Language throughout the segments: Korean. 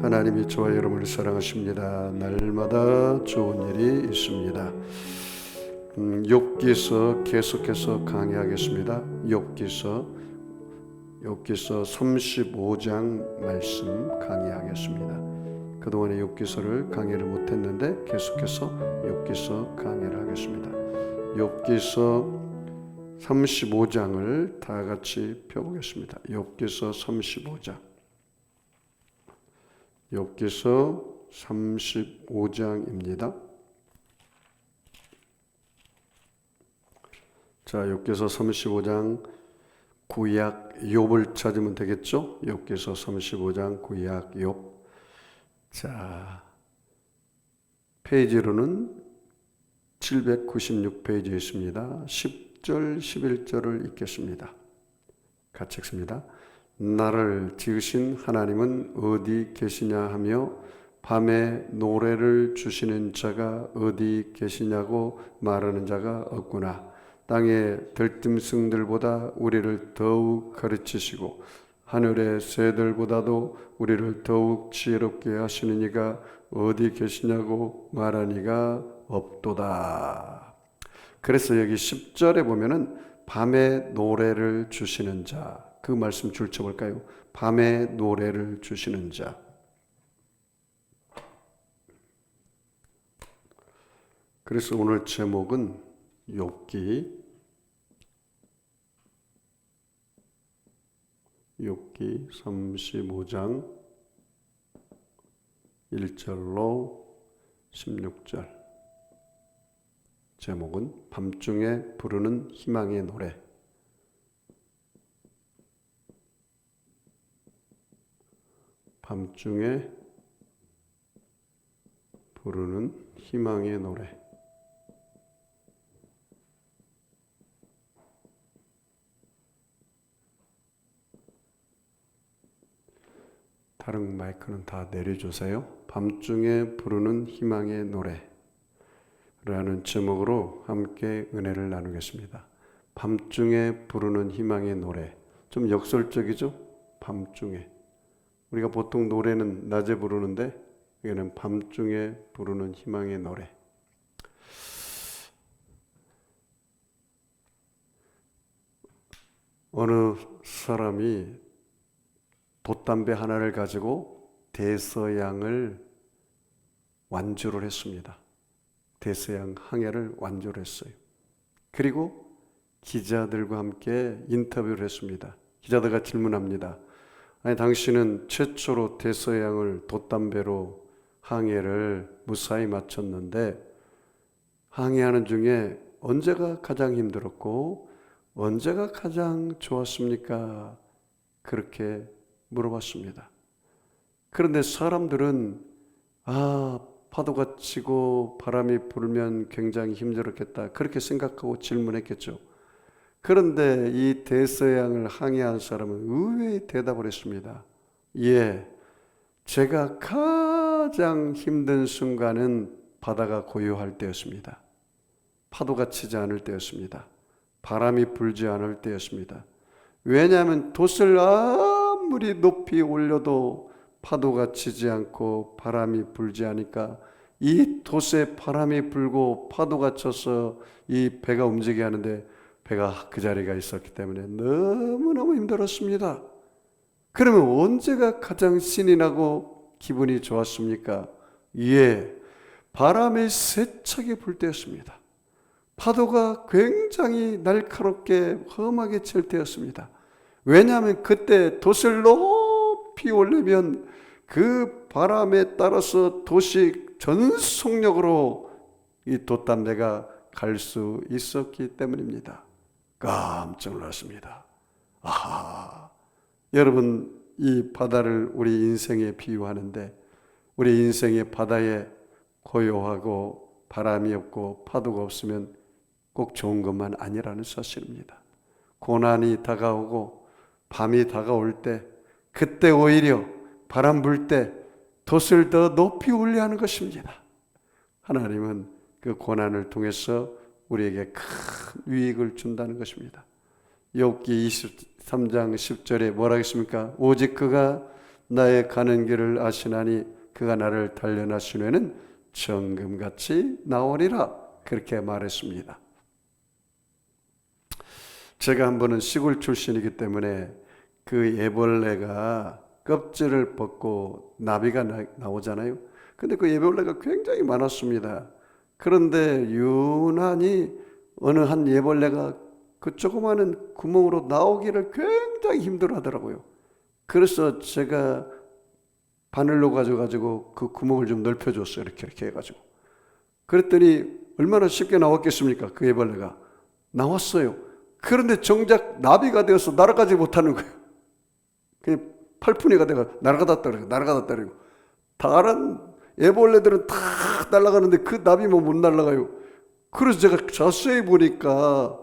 하나님이 저와 여러분을 사랑하십니다. 날마다 좋은 일이 있습니다. 욥기서 계속해서 강의하겠습니다. 욥기서 35장 말씀 강의하겠습니다. 그동안에 욥기서를 강의를 못했는데 계속해서 욥기서 강의를 하겠습니다. 욥기서 35장을 다 같이 펴보겠습니다. 욥기서 35장. 욥기서 35장입니다. 자, 욥기서 35장 구약 욥을 찾으면 되겠죠? 욥기서 35장 구약 욥. 자, 페이지로는 796페이지에 있습니다. 10절, 11절을 읽겠습니다. 같이 읽습니다. 나를 지으신 하나님은 어디 계시냐 하며 밤에 노래를 주시는 자가 어디 계시냐고 말하는 자가 없구나. 땅의 들짐승들보다 우리를 더욱 가르치시고 하늘의 새들보다도 우리를 더욱 지혜롭게 하시는 이가 어디 계시냐고 말하는 이가 없도다. 그래서 여기 10절에 보면은 밤에 노래를 주시는 자, 그 말씀 줄쳐볼까요? 밤에 노래를 주시는 자. 그래서 오늘 제목은 욥기 35장 1절로 16절. 제목은 밤중에 부르는 희망의 노래. 밤중에 부르는 희망의 노래. 다른 마이크는 다 내려주세요. 밤중에 부르는 희망의 노래 라는 제목으로 함께 은혜를 나누겠습니다. 밤중에 부르는 희망의 노래. 좀 역설적이죠? 밤중에. 우리가 보통 노래는 낮에 부르는데 이거는 밤중에 부르는 희망의 노래. 어느 사람이 돛담배 하나를 가지고 대서양을 완주를 했습니다. 대서양 항해를 완주를 했어요. 그리고 기자들과 함께 인터뷰를 했습니다. 기자들과 질문합니다. 아니, 당신은 최초로 대서양을 돛담배로 항해를 무사히 마쳤는데 항해하는 중에 언제가 가장 힘들었고 언제가 가장 좋았습니까? 그렇게 물어봤습니다. 그런데 사람들은 파도가 치고 바람이 불면 굉장히 힘들었겠다 그렇게 생각하고 질문했겠죠. 그런데 이 대서양을 항해한 사람은 의외의 대답을 했습니다. 예, 제가 가장 힘든 순간은 바다가 고요할 때였습니다. 파도가 치지 않을 때였습니다. 바람이 불지 않을 때였습니다. 왜냐하면 돛을 아무리 높이 올려도 파도가 치지 않고 바람이 불지 않으니까 이 돛에 바람이 불고 파도가 쳐서 이 배가 움직이게 하는데 배가 그 자리가 있었기 때문에 너무너무 힘들었습니다. 그러면 언제가 가장 신이 나고 기분이 좋았습니까? 예, 바람이 세차게 불 때였습니다. 파도가 굉장히 날카롭게 험하게 칠 때였습니다. 왜냐하면 그때 돛을 높이 올리면 그 바람에 따라서 돛이 전속력으로 이 돛담배가 갈 수 있었기 때문입니다. 깜짝 놀랐습니다. 여러분, 이 바다를 우리 인생에 비유하는데 우리 인생의 바다에 고요하고 바람이 없고 파도가 없으면 꼭 좋은 것만 아니라는 사실입니다. 고난이 다가오고 밤이 다가올 때 그때 오히려 바람 불 때 돛을 더 높이 올려야 하는 것입니다. 하나님은 그 고난을 통해서 우리에게 큰 유익을 준다는 것입니다. 욥기 23장 10절에 뭐라 했습니까? 오직 그가 나의 가는 길을 아시나니 그가 나를 단련하신 후에는 정금같이 나오리라. 그렇게 말했습니다. 제가 한 번은 시골 출신이기 때문에 그 애벌레가 껍질을 벗고 나비가 나오잖아요. 근데 그 애벌레가 굉장히 많았습니다. 그런데 유난히 어느 한 애벌레가 그 조그마한 구멍으로 나오기를 굉장히 힘들어 하더라고요. 그래서 제가 바늘로 가져가지고 그 구멍을 좀 넓혀줬어요. 이렇게 해가지고. 그랬더니 얼마나 쉽게 나왔겠습니까? 그 애벌레가. 나왔어요. 그런데 정작 나비가 되어서 날아가지 못하는 거예요. 그냥 팔푼이가 돼가 날아가다 떨어지고 다른 애벌레들은 다 날아가는데 그 나비만 못 날아가요. 그래서 제가 자세히 보니까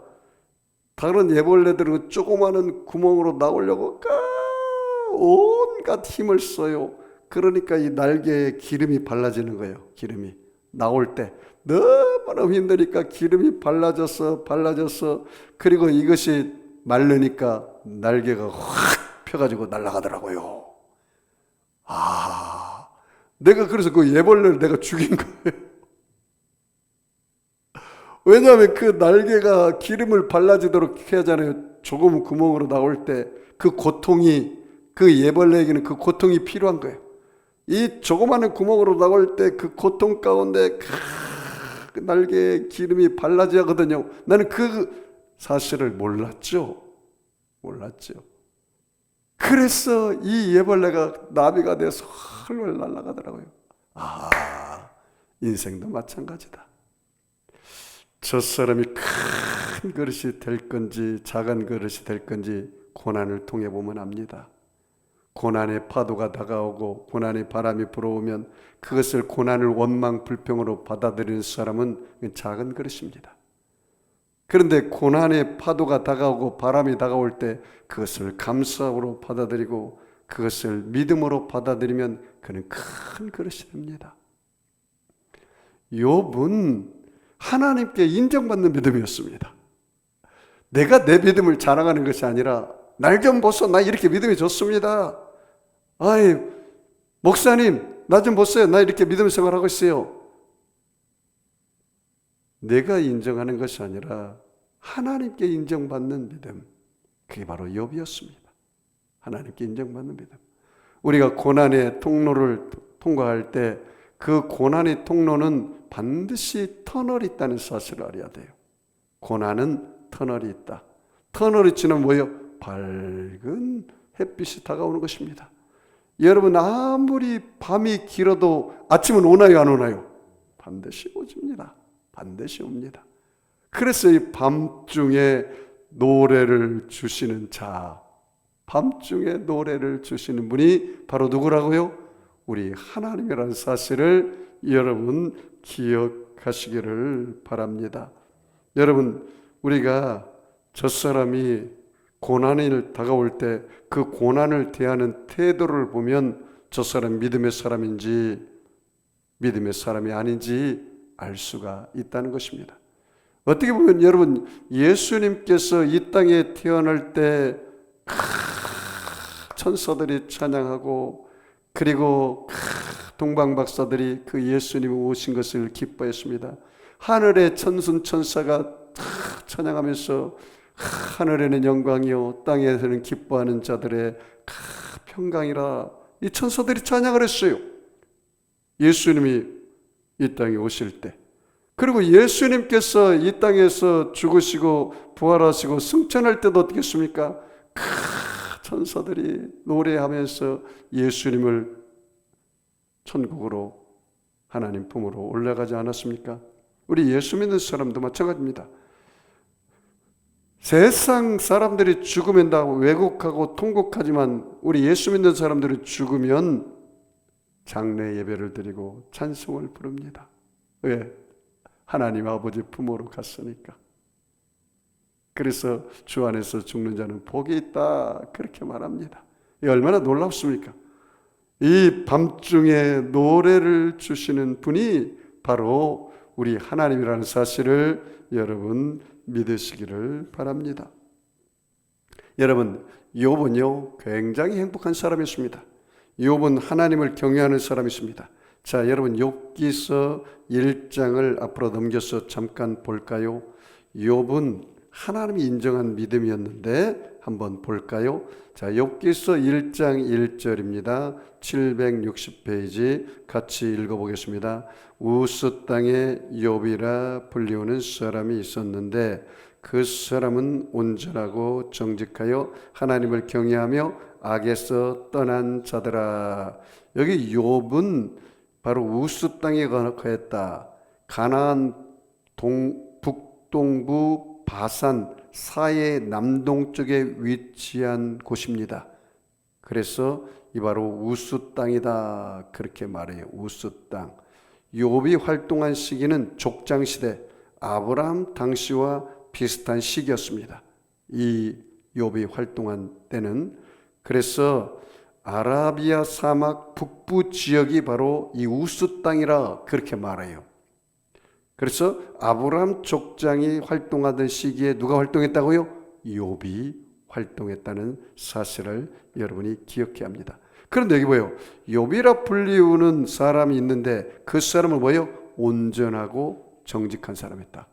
다른 애벌레들은 조그마한 구멍으로 나오려고 온갖 힘을 써요. 그러니까 이 날개에 기름이 발라지는 거예요. 기름이 나올 때 너무나 힘드니까 기름이 발라져서 그리고 이것이 마르니까 날개가 확 펴가지고 날아가더라고요. 내가 그래서 그 애벌레를 내가 죽인 거예요. 왜냐하면 그 날개가 기름을 발라지도록 해야 하잖아요. 조금 구멍으로 나올 때 그 고통이, 그 애벌레에게는 그 고통이 필요한 거예요. 이 조그마한 구멍으로 나올 때 그 고통 가운데 그 날개에 기름이 발라져야 하거든요. 나는 그 사실을 몰랐죠. 그래서 이 애벌레가 나비가 돼서 헐헐 날아가더라고요. 인생도 마찬가지다. 저 사람이 큰 그릇이 될 건지 작은 그릇이 될 건지 고난을 통해 보면 압니다. 고난의 파도가 다가오고 고난의 바람이 불어오면 그것을 고난을 원망 불평으로 받아들이는 사람은 작은 그릇입니다. 그런데 고난의 파도가 다가오고 바람이 다가올 때 그것을 감사로 받아들이고 그것을 믿음으로 받아들이면 그는 큰 그릇이 됩니다. 욥은 하나님께 인정받는 믿음이었습니다. 내가 내 믿음을 자랑하는 것이 아니라 날 좀 보소, 나 이렇게 믿음이 좋습니다. 목사님 나 좀 보세요, 나 이렇게 믿음 생활하고 있어요. 내가 인정하는 것이 아니라 하나님께 인정받는 믿음, 그게 바로 욥이었습니다. 하나님께 인정받는 믿음. 우리가 고난의 통로를 통과할 때 그 고난의 통로는 반드시 터널이 있다는 사실을 알아야 돼요. 고난은 터널이 있다. 터널이 지나면 뭐예요? 밝은 햇빛이 다가오는 것입니다. 여러분 아무리 밤이 길어도 아침은 오나요, 안 오나요? 반드시 오집니다. 반드시 옵니다. 그래서 이 밤중에 노래를 주시는 자, 밤중에 노래를 주시는 분이 바로 누구라고요? 우리 하나님이라는 사실을 여러분 기억하시기를 바랍니다. 여러분 우리가 저 사람이 고난이 다가올 때 그 고난을 대하는 태도를 보면 저 사람 믿음의 사람인지 믿음의 사람이 아닌지 알 수가 있다는 것입니다. 어떻게 보면 여러분 예수님께서 이 땅에 태어날 때 천사들이 찬양하고 그리고 동방박사들이 그 예수님이 오신 것을 기뻐했습니다. 하늘의 천순천사가 찬양하면서 하늘에는 영광이요 땅에서는 기뻐하는 자들의 평강이라, 이 천사들이 찬양을 했어요. 예수님이 이 땅에 오실 때. 그리고 예수님께서 이 땅에서 죽으시고 부활하시고 승천할 때도 어떻겠습니까? 천사들이 노래하면서 예수님을 천국으로 하나님 품으로 올라가지 않았습니까? 우리 예수 믿는 사람도 마찬가지입니다. 세상 사람들이 죽으면 다 왜곡하고 통곡하지만 우리 예수 믿는 사람들이 죽으면 장례 예배를 드리고 찬송을 부릅니다. 왜? 하나님 아버지 품으로 갔으니까. 그래서 주 안에서 죽는 자는 복이 있다, 그렇게 말합니다. 이 얼마나 놀랍습니까? 이 밤중에 노래를 주시는 분이 바로 우리 하나님이라는 사실을 여러분 믿으시기를 바랍니다. 여러분 욥은요 굉장히 행복한 사람이었습니다. 욥은 하나님을 경외하는 사람이십니다. 자, 여러분 욥기서 1장을 앞으로 넘겨서 잠깐 볼까요? 욥은 하나님이 인정한 믿음이었는데 한번 볼까요? 자, 욥기서 1장 1절입니다. 760페이지 같이 읽어보겠습니다. 우스 땅에 욥이라 불리우는 사람이 있었는데 그 사람은 온전하고 정직하여 하나님을 경외하며 악에서 떠난 자더라. 여기 욥은 바로 우스 땅에 거했다. 가나안 북동부 바산 사해 남동쪽에 위치한 곳입니다. 그래서 이 바로 우스 땅이다 그렇게 말해요. 우스 땅. 욥이 활동한 시기는 족장 시대 아브라함 당시와 비슷한 시기였습니다. 이 욥이 활동한 때는. 그래서 아라비아 사막 북부 지역이 바로 이 우스 땅이라 그렇게 말해요. 그래서 아브라함 족장이 활동하던 시기에 누가 활동했다고요? 욥이 활동했다는 사실을 여러분이 기억해야 합니다. 그런데 여기 뭐예요? 욥이라 불리우는 사람이 있는데 그 사람은 뭐예요? 온전하고 정직한 사람이었다.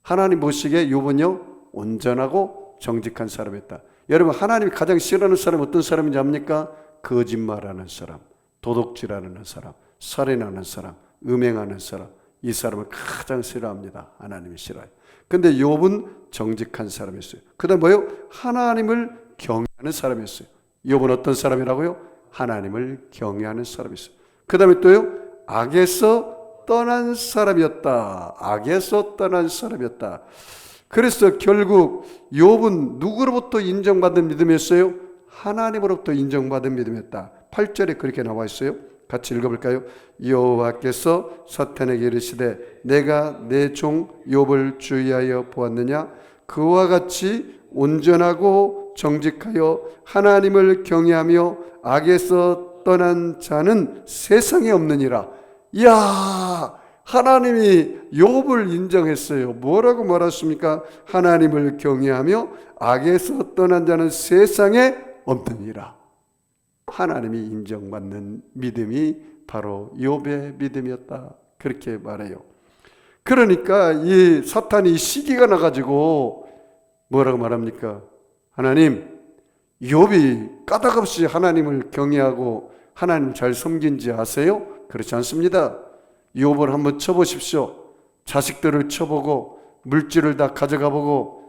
하나님 보시기에 욥은요 온전하고 정직한 사람이었다. 여러분 하나님이 가장 싫어하는 사람이 어떤 사람인지 압니까? 거짓말하는 사람, 도둑질하는 사람, 살인하는 사람, 음행하는 사람. 이 사람을 가장 싫어합니다. 하나님이 싫어요. 근데 욥은 정직한 사람이었어요. 그 다음 뭐예요? 하나님을 경외하는 사람이었어요. 욥은 어떤 사람이라고요? 하나님을 경외하는 사람이었어요. 그 다음에 또요? 악에서 떠난 사람이었다. 악에서 떠난 사람이었다. 그래서 결국 욥은 누구로부터 인정받은 믿음이었어요? 하나님으로부터 인정받은 믿음이었다. 8절에 그렇게 나와 있어요. 같이 읽어볼까요? 여호와께서 사탄에게 이르시되 내가 내 종 욥을 주의하여 보았느냐? 그와 같이 온전하고 정직하여 하나님을 경외하며 악에서 떠난 자는 세상에 없느니라. 이야, 하나님이 욥을 인정했어요. 뭐라고 말했습니까? 하나님을 경외하며 악에서 떠난 자는 세상에 없느니라. 하나님이 인정받는 믿음이 바로 욥의 믿음이었다. 그렇게 말해요. 그러니까 이 사탄이 시기가 나가지고 뭐라고 말합니까? 하나님, 욥이 까닭없이 하나님을 경외하고 하나님을 잘 섬긴지 아세요? 그렇지 않습니다. 욥을 한번 쳐보십시오. 자식들을 쳐보고 물질을 다 가져가 보고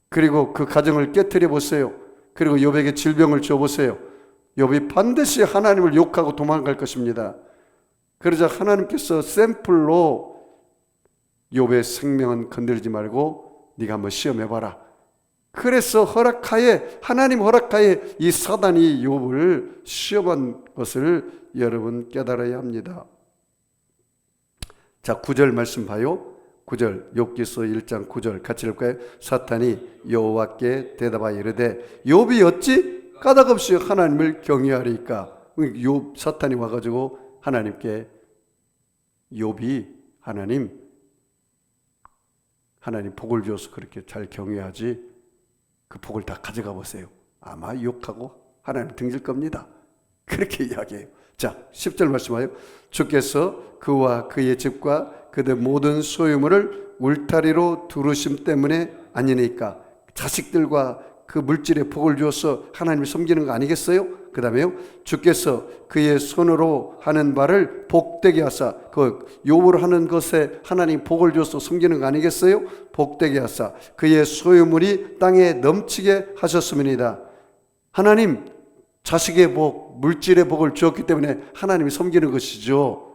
그리고 그 가정을 깨트려 보세요. 그리고 욥에게 질병을 줘보세요. 욥이 반드시 하나님을 욕하고 도망갈 것입니다. 그러자 하나님께서 샘플로 욥의 생명은 건들지 말고 네가 한번 시험해봐라. 그래서 허락하에, 하나님 허락하에 이 사단이 욥을 시험한 것을 여러분 깨달아야 합니다. 자, 9절 말씀 봐요. 9절, 욥기서 1장 9절 같이 읽을까요? 사탄이 여호와께 대답하여 이르되 욥이 어찌 까닭없이 하나님을 경외하리까? 욥, 사탄이 와가지고 하나님께 욥이 하나님 복을 주어서 그렇게 잘 경외하지 그 복을 다 가져가 보세요. 아마 욕하고 하나님 등질 겁니다. 그렇게 이야기해요. 자, 10절 말씀하여 주께서 그와 그의 집과 그들 모든 소유물을 울타리로 두르심 때문에 아니니까. 자식들과 그 물질에 복을 주어서 하나님을 섬기는 거 아니겠어요? 그 다음에요, 주께서 그의 손으로 하는 바를 복되게 하사, 그 욥으로 하는 것에 하나님 복을 주어서 섬기는 거 아니겠어요? 복되게 하사 그의 소유물이 땅에 넘치게 하셨음이니이다. 하나님 자식의 복, 물질의 복을 주었기 때문에 하나님이 섬기는 것이죠.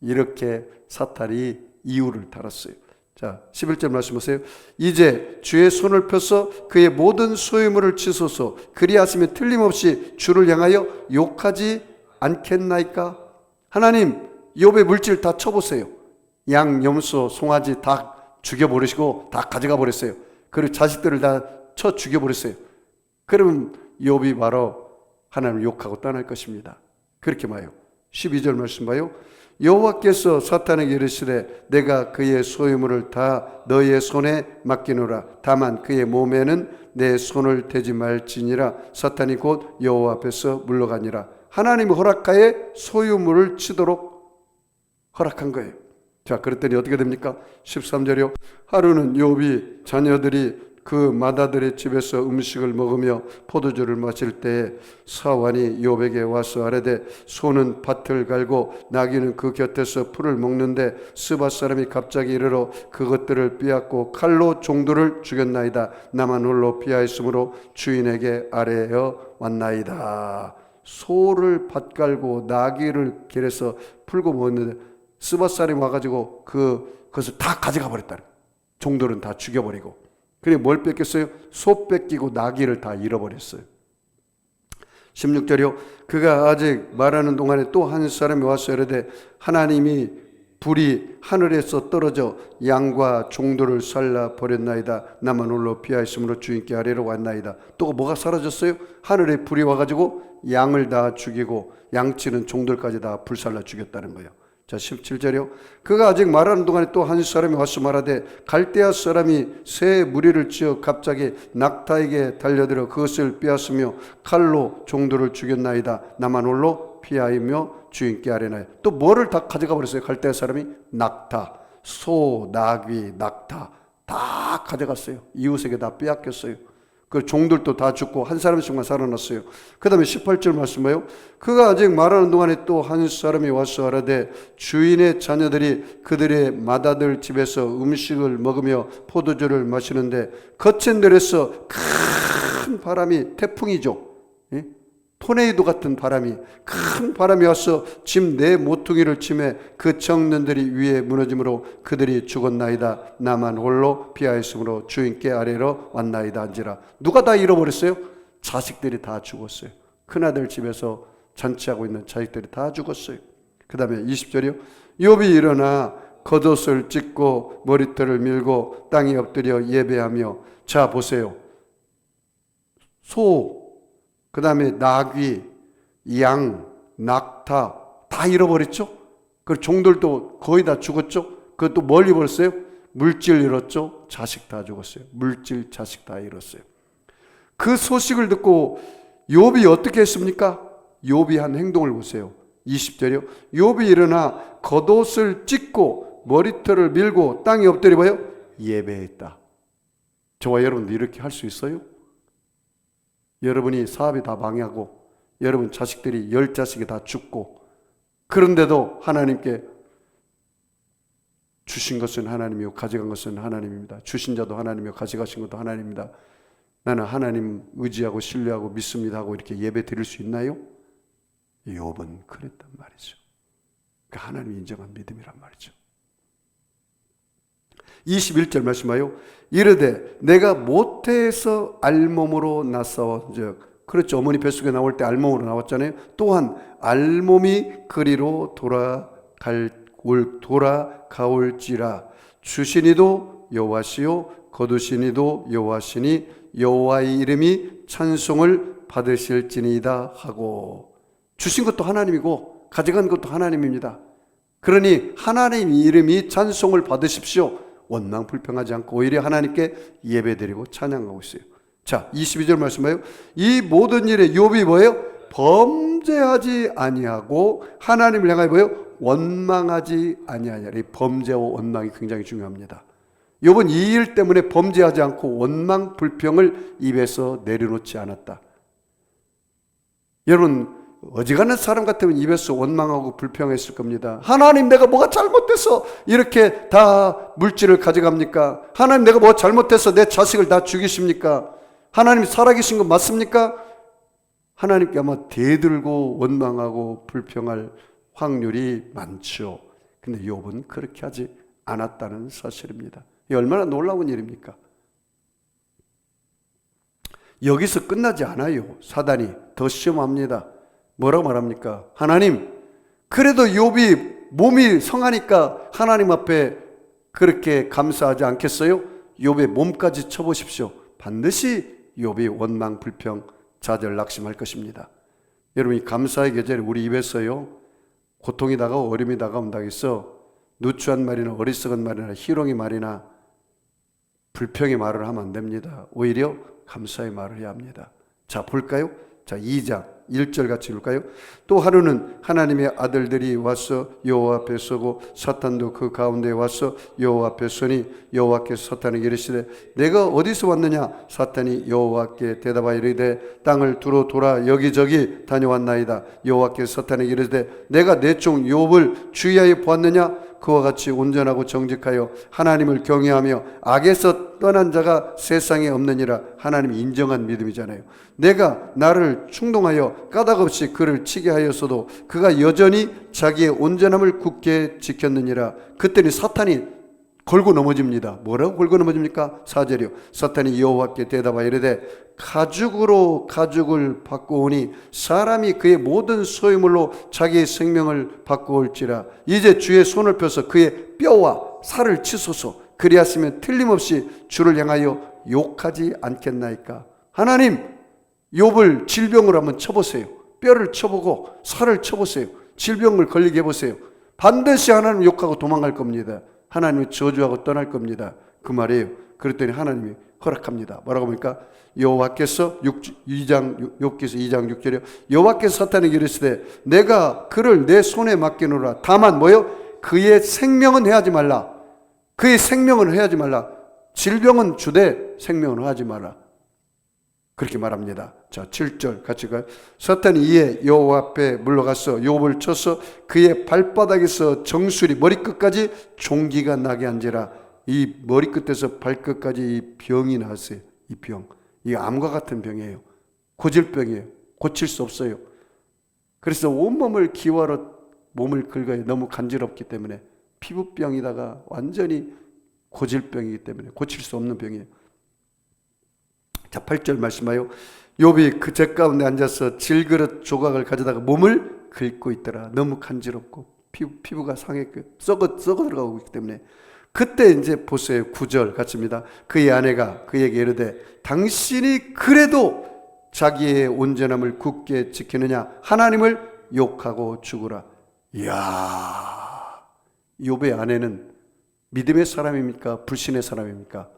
이렇게 사탄이 이유를 달았어요. 자, 11절 말씀 보세요. 이제 주의 손을 펴서 그의 모든 소유물을 치소서. 그리하시면 틀림없이 주를 향하여 욕하지 않겠나이까? 하나님, 욥의 물질 다 쳐보세요. 양, 염소, 송아지 다 죽여버리시고 다 가져가 버렸어요. 그리고 자식들을 다 쳐 죽여버렸어요. 그러면 욥이 바로 하나님을 욕하고 떠날 것입니다. 그렇게 말해요. 12절 말씀 봐요. 여호와께서 사탄에게 이르시되 내가 그의 소유물을 다 너의 손에 맡기노라. 다만 그의 몸에는 내 손을 대지 말지니라. 사탄이 곧 여호와 앞에서 물러가니라. 하나님이 허락하에 소유물을 치도록 허락한 거예요. 자, 그랬더니 어떻게 됩니까? 13절이요. 하루는 욥이 자녀들이 그 마다들의 집에서 음식을 먹으며 포도주를 마실 때에 사환이 욥에게 와서 아뢰되 소는 밭을 갈고 나귀는 그 곁에서 풀을 먹는데 스바 사람이 갑자기 이르러 그것들을 빼앗고 칼로 종들을 죽였나이다. 나만 홀로 피하였으므로 주인에게 아뢰어 왔나이다. 소를 밭 갈고 나귀를 길에서 풀고 먹었는데 스바 사람이 와가지고 그것을 다 가져가 버렸다. 종들은 다 죽여버리고. 그리고 뭘 뺏겼어요? 소 뺏기고 나귀를 다 잃어버렸어요. 16절이요. 그가 아직 말하는 동안에 또 한 사람이 와서 이르되 하나님이 불이 하늘에서 떨어져 양과 종들을 살라 버렸나이다. 나만 홀로 피하였으므로 주인께 아뢰러 왔나이다. 또 뭐가 사라졌어요? 하늘에 불이 와가지고 양을 다 죽이고 양치는 종들까지 다 불살라 죽였다는 거예요. 자, 17절이요. 그가 아직 말하는 동안에 또 한 사람이 와서 말하되 갈대아 사람이 새 무리를 지어 갑자기 낙타에게 달려들어 그것을 빼앗으며 칼로 종들을 죽였나이다. 나만 홀로 피하이며 주인께 아뢰나이다. 또 뭐를 다 가져가 버렸어요? 갈대아 사람이 낙타, 소, 나귀, 낙타 다 가져갔어요. 이웃에게 다 빼앗겼어요. 그 종들도 다 죽고 한 사람씩만 살아났어요. 그 다음에 18절 말씀 봐요. 그가 아직 말하는 동안에 또 한 사람이 와서 하라되 주인의 자녀들이 그들의 맏아들 집에서 음식을 먹으며 포도주를 마시는데 거친 들에서 큰 바람이, 태풍이죠, 토네이도 같은 바람이, 큰 바람이 와서 집 네 모퉁이를 치매 그 청년들이 위에 무너짐으로 그들이 죽었나이다. 나만 홀로 피하였으므로 주인께 아뢰러 왔나이다 한지라. 누가 다 잃어버렸어요? 자식들이 다 죽었어요. 큰아들 집에서 잔치하고 있는 자식들이 다 죽었어요. 그 다음에 20절이요. 욥이 일어나 겉옷을 찢고 머리털을 밀고 땅에 엎드려 예배하며, 자 보세요, 소, 그 다음에 나귀, 양, 낙타 다 잃어버렸죠. 그 종들도 거의 다 죽었죠. 그것도 뭘 잃었어요? 물질 잃었죠. 자식 다 죽었어요. 물질, 자식 다 잃었어요. 그 소식을 듣고 욥이 어떻게 했습니까? 욥이 한 행동을 보세요. 20절이요. 욥이 일어나 겉옷을 찢고 머리털을 밀고 땅에 엎드려 봐요. 예배했다. 저와 여러분도 이렇게 할 수 있어요? 여러분이 사업이 다 망하고 여러분 자식들이 10자식이 다 죽고 그런데도 하나님께 주신 것은 하나님이요 가져간 것은 하나님입니다. 주신 자도 하나님이요 가져가신 것도 하나님입니다. 나는 하나님 의지하고 신뢰하고 믿습니다 하고 이렇게 예배 드릴 수 있나요? 욥은 그랬단 말이죠. 그 하나님이 인정한 믿음이란 말이죠. 21절 말씀하여 이르되 내가 모태에서 알몸으로 나사온즉, 그렇죠. 어머니 뱃속에 나올 때 알몸으로 나왔잖아요. 또한 알몸이 그리로 돌아가올지라. 주시니도 여호와시요 거두시니도 여호와시니 여호와의 이름이 찬송을 받으실지니이다 하고. 주신 것도 하나님이고 가져간 것도 하나님입니다. 그러니 하나님 이름이 찬송을 받으십시오. 원망 불평하지 않고 오히려 하나님께 예배드리고 찬양하고 있어요. 자, 22절 말씀해요. 이 모든 일에 욥이 뭐예요? 범죄하지 아니하고 하나님을 향하여 뭐예요? 원망하지 아니하냐. 이 범죄와 원망이 굉장히 중요합니다. 욥은 이 일 때문에 범죄하지 않고 원망 불평을 입에서 내려놓지 않았다. 여러분 어지간한 사람 같으면 입에서 원망하고 불평했을 겁니다. 하나님 내가 뭐가 잘못돼서 이렇게 다 물질을 가져갑니까? 하나님 내가 뭐 잘못해서 내 자식을 다 죽이십니까? 하나님 살아계신 거 맞습니까? 하나님께 아마 대들고 원망하고 불평할 확률이 많죠. 근데 욥은 그렇게 하지 않았다는 사실입니다. 이 얼마나 놀라운 일입니까? 여기서 끝나지 않아요. 사단이 더 시험합니다. 뭐라고 말합니까? 하나님, 그래도 욥이 몸이 성하니까 하나님 앞에 그렇게 감사하지 않겠어요? 욥의 몸까지 쳐보십시오. 반드시 욥이 원망, 불평, 좌절, 낙심할 것입니다. 여러분 이 감사의 계절에 우리 입에서요 고통이 다가오고 어려움이 다가온다고 해서 누추한 말이나 어리석은 말이나 희롱의 말이나 불평의 말을 하면 안 됩니다. 오히려 감사의 말을 해야 합니다. 자 볼까요? 자, 2장 1절 같이 읽을까요? 또 하루는 하나님의 아들들이 와서 여호와 앞에 서고 사탄도 그 가운데 와서 여호와 앞에 서니 여호와께서 사탄에게 이르시되 내가 어디서 왔느냐? 사탄이 여호와께 대답하여 이르되 땅을 두루 돌아 여기저기 다녀왔나이다. 여호와께서 사탄에게 이르시되 내가 내 종 욥을 주의하여 보았느냐? 그와 같이 온전하고 정직하여 하나님을 경외하며 악에서 떠난 자가 세상에 없느니라. 하나님이 인정한 믿음이잖아요. 내가 나를 충동하여 까닭없이 그를 치게 하였어도 그가 여전히 자기의 온전함을 굳게 지켰느니라. 그때는 사탄이 걸고 넘어집니다. 뭐라고 걸고 넘어집니까? 4절이요. 사탄이 여호와께 대답하여 이르되 가죽으로 가죽을 바꾸오니 사람이 그의 모든 소유물로 자기의 생명을 바꾸올지라. 이제 주의 손을 펴서 그의 뼈와 살을 치소서. 그리하시면 틀림없이 주를 향하여 욕하지 않겠나이까. 하나님, 욥을 질병으로 한번 쳐보세요. 뼈를 쳐보고 살을 쳐보세요. 질병을 걸리게 해보세요. 반드시 하나님 욕하고 도망갈 겁니다. 하나님이 저주하고 떠날 겁니다. 그 말이에요. 그랬더니 하나님이 허락합니다. 뭐라고 합니까? 여호와께서 욥기서 2장 6절에 여호와께서 사탄에게 이르시되 내가 그를 내 손에 맡기노라. 다만 뭐요? 그의 생명은 해하지 말라. 그의 생명은 해하지 말라. 질병은 주되 생명은 하지 말라. 그렇게 말합니다. 자, 7절 같이 가요. 사탄이 이에 여호와 앞에 물러가서 욥을 쳐서 그의 발바닥에서 정수리 머리끝까지 종기가 나게 한지라. 이 머리끝에서 발끝까지 이 병이 났어요. 이 병. 이 암과 같은 병이에요. 고질병이에요. 고칠 수 없어요. 그래서 온몸을 기와로 몸을 긁어요. 너무 간지럽기 때문에. 피부병이다가 완전히 고질병이기 때문에 고칠 수 없는 병이에요. 자, 8절 말씀하여 욥이 그 재 가운데 앉아서 질그릇 조각을 가져다가 몸을 긁고 있더라. 너무 간지럽고 피부가 상했고 썩어 들어가고 있기 때문에. 그때 이제 보세요. 9절 같습니다. 그의 아내가 그에게 이르되 당신이 그래도 자기의 온전함을 굳게 지키느냐? 하나님을 욕하고 죽으라. 이야, 욥의 아내는 믿음의 사람입니까? 불신의 사람입니까?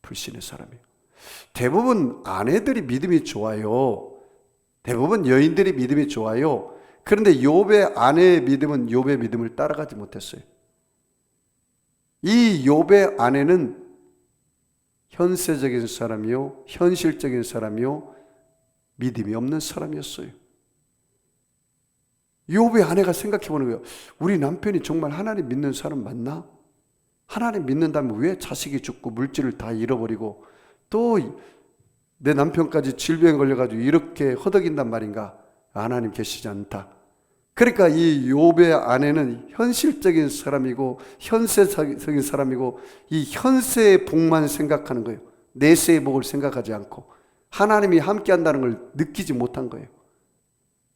불신의 사람이에요. 대부분 아내들이 믿음이 좋아요. 대부분 여인들이 믿음이 좋아요. 그런데 욥의 아내의 믿음은 욥의 믿음을 따라가지 못했어요. 이 욥의 아내는 현세적인 사람이요, 현실적인 사람이요, 믿음이 없는 사람이었어요. 욥의 아내가 생각해 보는 거예요. 우리 남편이 정말 하나님 믿는 사람 맞나? 하나님 믿는다면 왜 자식이 죽고 물질을 다 잃어버리고 또 내 남편까지 질병에 걸려가지고 이렇게 허덕인단 말인가? 하나님 계시지 않다. 그러니까 이 욥의 아내는 현실적인 사람이고 현세적인 사람이고 이 현세의 복만 생각하는 거예요. 내세의 복을 생각하지 않고 하나님이 함께한다는 걸 느끼지 못한 거예요.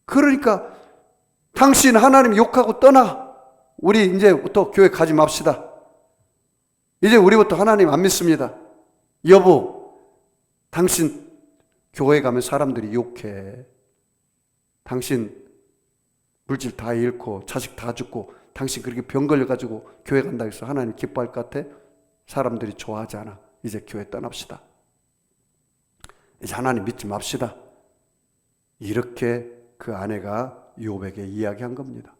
그러니까 당신 하나님 욕하고 떠나. 우리 이제부터 교회 가지 맙시다. 이제 우리부터 하나님 안 믿습니다. 여보, 당신 교회 가면 사람들이 욕해. 당신 물질 다 잃고 자식 다 죽고 당신 그렇게 병 걸려가지고 교회 간다 해서 하나님 기뻐할 것 같아? 사람들이 좋아하지 않아. 이제 교회 떠납시다. 이제 하나님 믿지 맙시다. 이렇게 그 아내가 욥에게 이야기한 겁니다.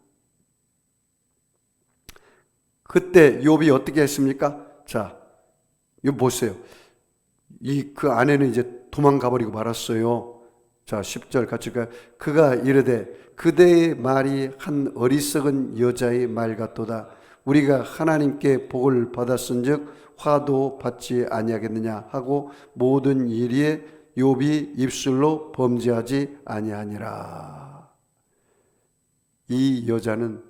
그때 욥이 어떻게 했습니까? 자, 이거 보세요. 그 아내는 이제 도망가 버리고 말았어요. 자, 10절 같이 가요. 그가 이르되 그대의 말이 한 어리석은 여자의 말 같도다. 우리가 하나님께 복을 받았은즉 화도 받지 아니하겠느냐 하고 모든 일에 욥이 입술로 범죄하지 아니하니라. 이 여자는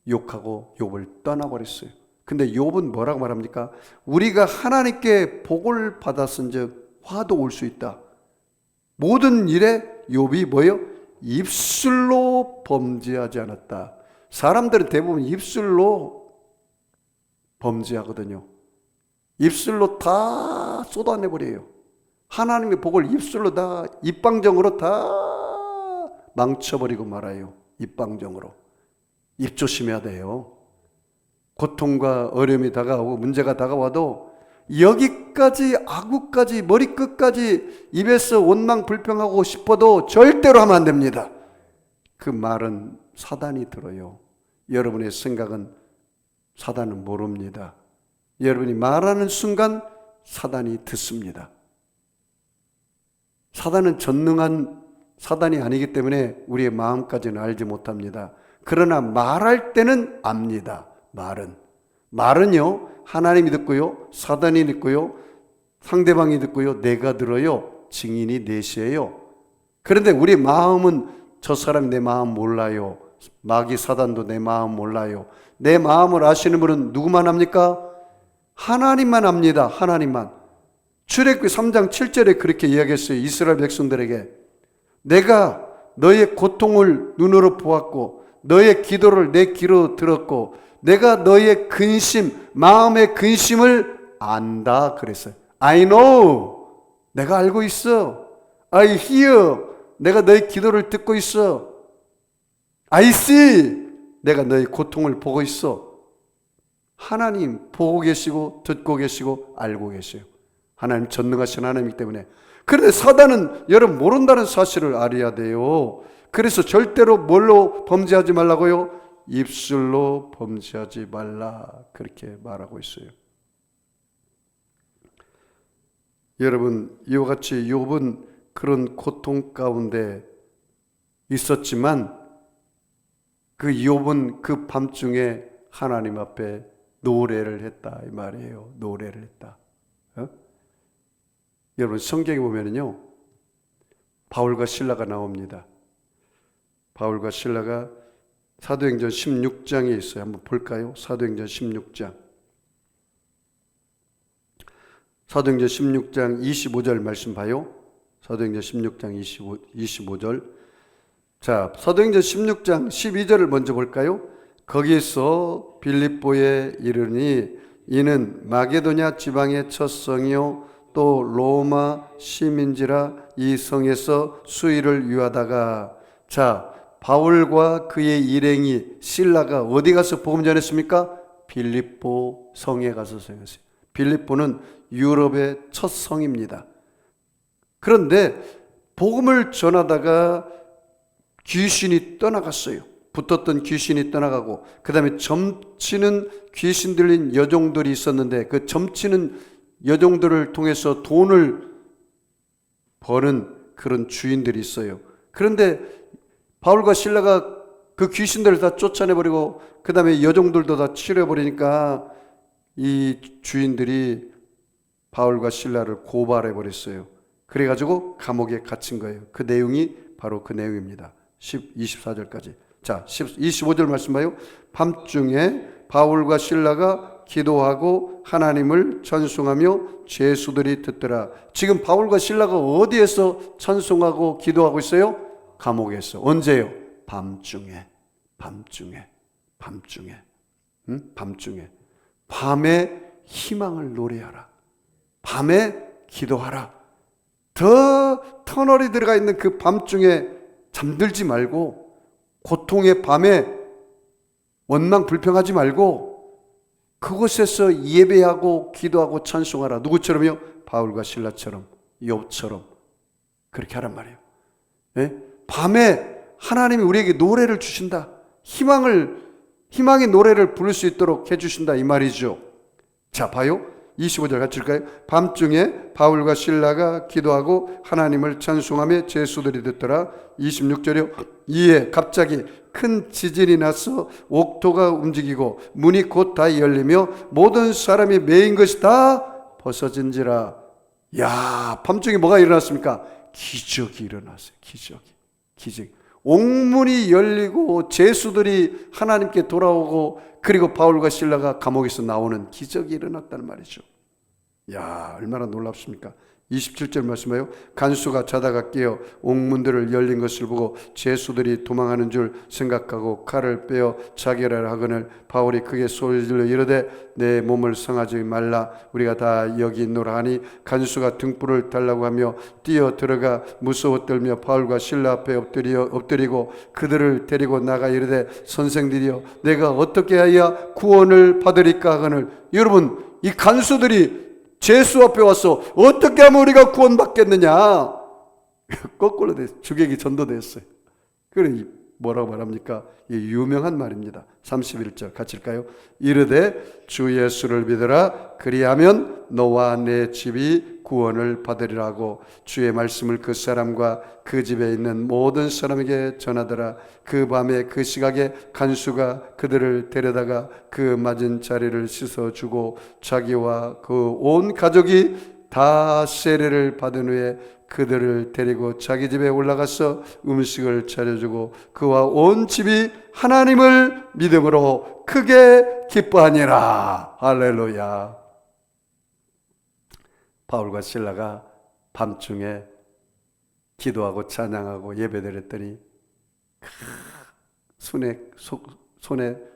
욕하고 욥을 떠나버렸어요. 근데 욥은 뭐라고 말합니까? 우리가 하나님께 복을 받았은즉 화도 올 수 있다. 모든 일에 욥이 뭐예요? 입술로 범죄하지 않았다. 사람들은 대부분 입술로 범죄하거든요. 입술로 다 쏟아내버려요. 하나님의 복을 입술로 다 입방정으로 다 망쳐버리고 말아요. 입방정으로. 입 조심해야 돼요. 고통과 어려움이 다가오고 문제가 다가와도 여기까지 아구까지 머리끝까지 입에서 원망불평하고 싶어도 절대로 하면 안 됩니다. 그 말은 사단이 들어요. 여러분의 생각은 사단은 모릅니다. 여러분이 말하는 순간 사단이 듣습니다. 사단은 전능한 사단이 아니기 때문에 우리의 마음까지는 알지 못합니다. 그러나 말할 때는 압니다. 말은요 하나님이 듣고요, 사단이 듣고요, 상대방이 듣고요, 내가 들어요. 증인이 넷이에요. 그런데 우리 마음은 저 사람이 내 마음 몰라요. 마귀 사단도 내 마음 몰라요. 내 마음을 아시는 분은 누구만 압니까? 하나님만 압니다. 하나님만. 출애굽기 3장 7절에 그렇게 이야기했어요. 이스라엘 백성들에게 내가 너의 고통을 눈으로 보았고 너의 기도를 내 귀로 들었고 내가 너의 근심, 마음의 근심을 안다 그랬어요. I know. 내가 알고 있어. I hear. 내가 너의 기도를 듣고 있어. I see. 내가 너의 고통을 보고 있어. 하나님 보고 계시고 듣고 계시고 알고 계세요. 하나님 전능하신 하나님이기 때문에. 그런데 사단은 여러분 모른다는 사실을 알아야 돼요. 그래서 절대로 뭘로 범죄하지 말라고요? 입술로 범죄하지 말라 그렇게 말하고 있어요. 여러분 이와 같이 욥은 그런 고통 가운데 있었지만 그 욥은 그 밤중에 하나님 앞에 노래를 했다 이 말이에요. 노래를 했다. 여러분 성경에 보면은요 바울과 실라가 나옵니다. 바울과 실라가 사도행전 16장에 있어요. 한번 볼까요? 사도행전 16장. 사도행전 16장 25절 말씀 봐요. 사도행전 16장 25절. 자, 사도행전 16장 12절을 먼저 볼까요? 거기서 빌립보에 이르니 이는 마게도냐 지방의 첫 성이요 또 로마 시민지라 이 성에서 수의를 위하다가 자 바울과 그의 일행이 실라가 어디 가서 복음 전했습니까? 빌립보 성에 가서 전했어요. 빌립보는 유럽의 첫 성입니다. 그런데 복음을 전하다가 귀신이 떠나갔어요. 붙었던 귀신이 떠나가고 그 다음에 점치는 귀신 들린 여종들이 있었는데 그 점치는 여종들을 통해서 돈을 버는 그런 주인들이 있어요. 그런데 바울과 실라가 그 귀신들을 다 쫓아내버리고 그 다음에 여종들도 다 치료해버리니까 이 주인들이 바울과 실라를 고발해버렸어요. 그래가지고 감옥에 갇힌 거예요. 그 내용이 바로 그 내용입니다. 24절까지. 자, 25절 말씀 봐요. 밤중에 바울과 실라가 기도하고 하나님을 찬송하며 죄수들이 듣더라. 지금 바울과 실라가 어디에서 찬송하고 기도하고 있어요? 감옥에서. 언제요? 밤중에. 밤중에. 밤에 희망을 노래하라. 밤에 기도하라. 더 터널이 들어가 있는 그 밤중에 잠들지 말고 고통의 밤에 원망 불평하지 말고 그곳에서 예배하고 기도하고 찬송하라. 누구처럼요? 바울과 실라처럼, 욥처럼 그렇게 하란 말이에요. 네? 밤에 하나님이 우리에게 노래를 주신다. 희망의 노래를 부를 수 있도록 해주신다 이 말이죠. 자 봐요. 25절 같이 읽을까요? 밤중에 바울과 실라가 기도하고 하나님을 찬송하며 죄수들이 듣더라. 26절이요. 이에 갑자기 큰 지진이 나서 옥토가 움직이고 문이 곧 다 열리며 모든 사람이 매인 것이 다 벗어진지라. 야, 밤중에 뭐가 일어났습니까? 기적이 일어났어요. 기적이. 옥문이 열리고 죄수들이 하나님께 돌아오고 그리고 바울과 실라가 감옥에서 나오는 기적이 일어났다는 말이죠. 야, 얼마나 놀랍습니까? 27절 말씀해요. 간수가 자다가 깨어 옥문들을 열린 것을 보고 죄수들이 도망하는 줄 생각하고 칼을 빼어 자결하려 하거늘 바울이 크게 소리질러 이르되 내 몸을 상하지 말라 우리가 다 여기 있노라 하니 간수가 등불을 달라고 하며 뛰어 들어가 무서워 떨며 바울과 실라 앞에 엎드리고 그들을 데리고 나가 이르되 선생들이여 내가 어떻게 해야 구원을 받으리까 하거늘. 여러분 이 간수들이 죄수 앞에 와서 어떻게 하면 우리가 구원받겠느냐? 거꾸로 주객이 전도됐어요. 그래 뭐라고 말합니까? 이 유명한 말입니다. 31절 같이 읽까요? 이르되 주 예수를 믿으라. 그리하면 너와 내 집이 구원을 받으리라고 주의 말씀을 그 사람과 그 집에 있는 모든 사람에게 전하더라. 그 밤에 그 시각에 간수가 그들을 데려다가 그 맞은 자리를 씻어주고 자기와 그 온 가족이 다 세례를 받은 후에 그들을 데리고 자기 집에 올라가서 음식을 차려주고 그와 온 집이 하나님을 믿음으로 크게 기뻐하니라. 할렐루야. 바울과 실라가 밤중에 기도하고 찬양하고 예배드렸더니 손에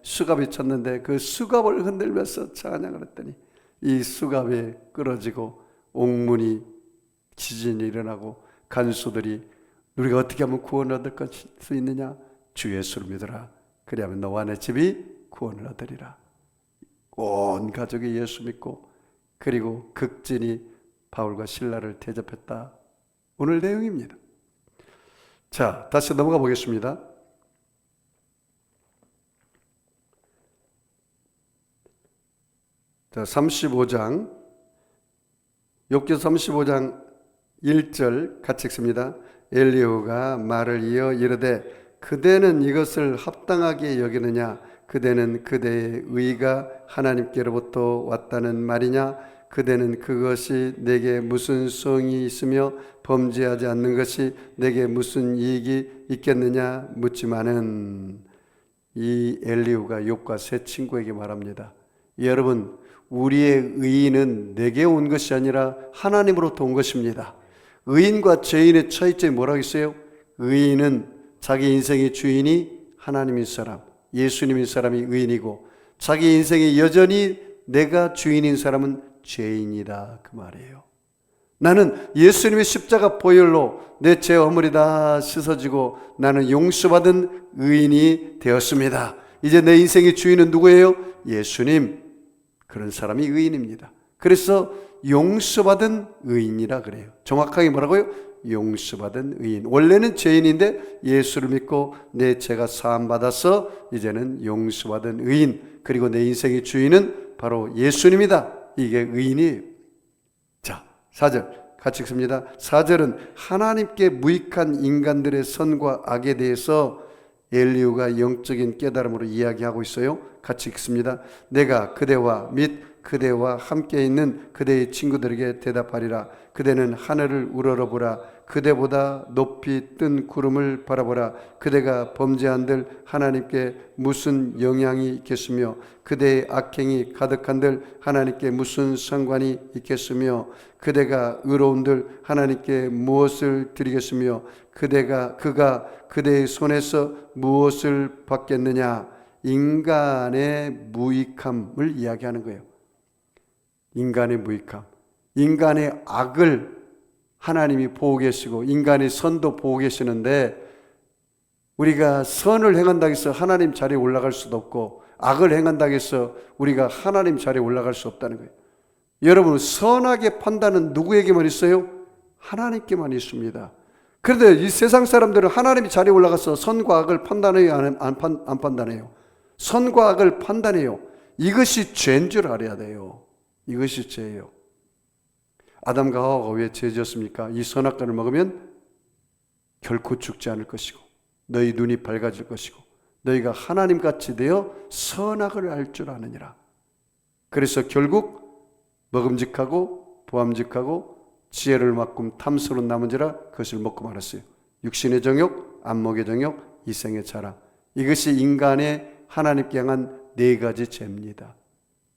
수갑이 쳤는데 그 수갑을 흔들면서 찬양을 했더니 이 수갑이 끊어지고 옥문이 지진이 일어나고 간수들이 우리가 어떻게 하면 구원을 얻을 수 있느냐? 주 예수를 믿어라. 그리하면 너와 내 집이 구원을 얻으리라. 온 가족이 예수 믿고 그리고 극진이 바울과 실라를 대접했다. 오늘 내용입니다. 자, 다시 넘어가 보겠습니다. 자, 35장 욥기 35장 1절 같이 읽습니다. 엘리후가 말을 이어 이르되 그대는 이것을 합당하게 여기느냐? 그대는 그대의 의가 하나님께로부터 왔다는 말이냐? 그대는 그것이 내게 무슨 소용이 있으며 범죄하지 않는 것이 내게 무슨 이익이 있겠느냐 묻지만은 이 엘리후가 욥과 세 친구에게 말합니다. 여러분, 우리의 의인은 내게 온 것이 아니라 하나님으로부터 온 것입니다. 의인과 죄인의 차이점이 뭐라고 했어요? 의인은 자기 인생의 주인이 하나님인 사람, 예수님인 사람이 의인이고 자기 인생의 여전히 내가 주인인 사람은 죄인이다 그 말이에요. 나는 예수님의 십자가 보혈로 내 죄 허물이 다 씻어지고 나는 용서받은 의인이 되었습니다. 이제 내 인생의 주인은 누구예요? 예수님. 그런 사람이 의인입니다. 그래서 용서받은 의인이라 그래요. 정확하게 뭐라고요? 용서받은 의인. 원래는 죄인인데 예수를 믿고 내 죄가 사함받아서 이제는 용서받은 의인. 그리고 내 인생의 주인은 바로 예수님이다. 이게 의인이에요. 자, 4절 같이 읽습니다. 4절은 하나님께 무익한 인간들의 선과 악에 대해서 엘리후가 영적인 깨달음으로 이야기하고 있어요. 같이 읽습니다. 내가 그대와 및 그대와 함께 있는 그대의 친구들에게 대답하리라. 그대는 하늘을 우러러보라. 그대보다 높이 뜬 구름을 바라보라. 그대가 범죄한들 하나님께 무슨 영향이 있겠으며 그대의 악행이 가득한들 하나님께 무슨 상관이 있겠으며 그대가 의로운들 하나님께 무엇을 드리겠으며 그가 그대의 손에서 무엇을 받겠느냐. 인간의 무익함을 이야기하는 거예요. 인간의 무익함, 인간의 악을 하나님이 보고 계시고 인간의 선도 보고 계시는데 우리가 선을 행한다고 해서 하나님 자리에 올라갈 수도 없고 악을 행한다고 해서 우리가 하나님 자리에 올라갈 수 없다는 거예요. 여러분, 선악의 판단은 누구에게만 있어요? 하나님께만 있습니다. 그런데 이 세상 사람들은 하나님이 자리에 올라가서 선과 악을 판단해요? 안 판단해요? 선과 악을 판단해요. 이것이 죄인 줄 알아야 돼요. 이것이 죄예요. 아담과 하와가 왜 죄 지었습니까? 이 선악과를 먹으면 결코 죽지 않을 것이고 너희 눈이 밝아질 것이고 너희가 하나님같이 되어 선악을 알 줄 아느니라. 그래서 결국 먹음직하고 보암직하고 지혜를 맡금 탐스러운 나머지라 그것을 먹고 말았어요. 육신의 정욕, 안목의 정욕, 이생의 자랑. 이것이 인간의 하나님께 향한 네 가지 죄입니다.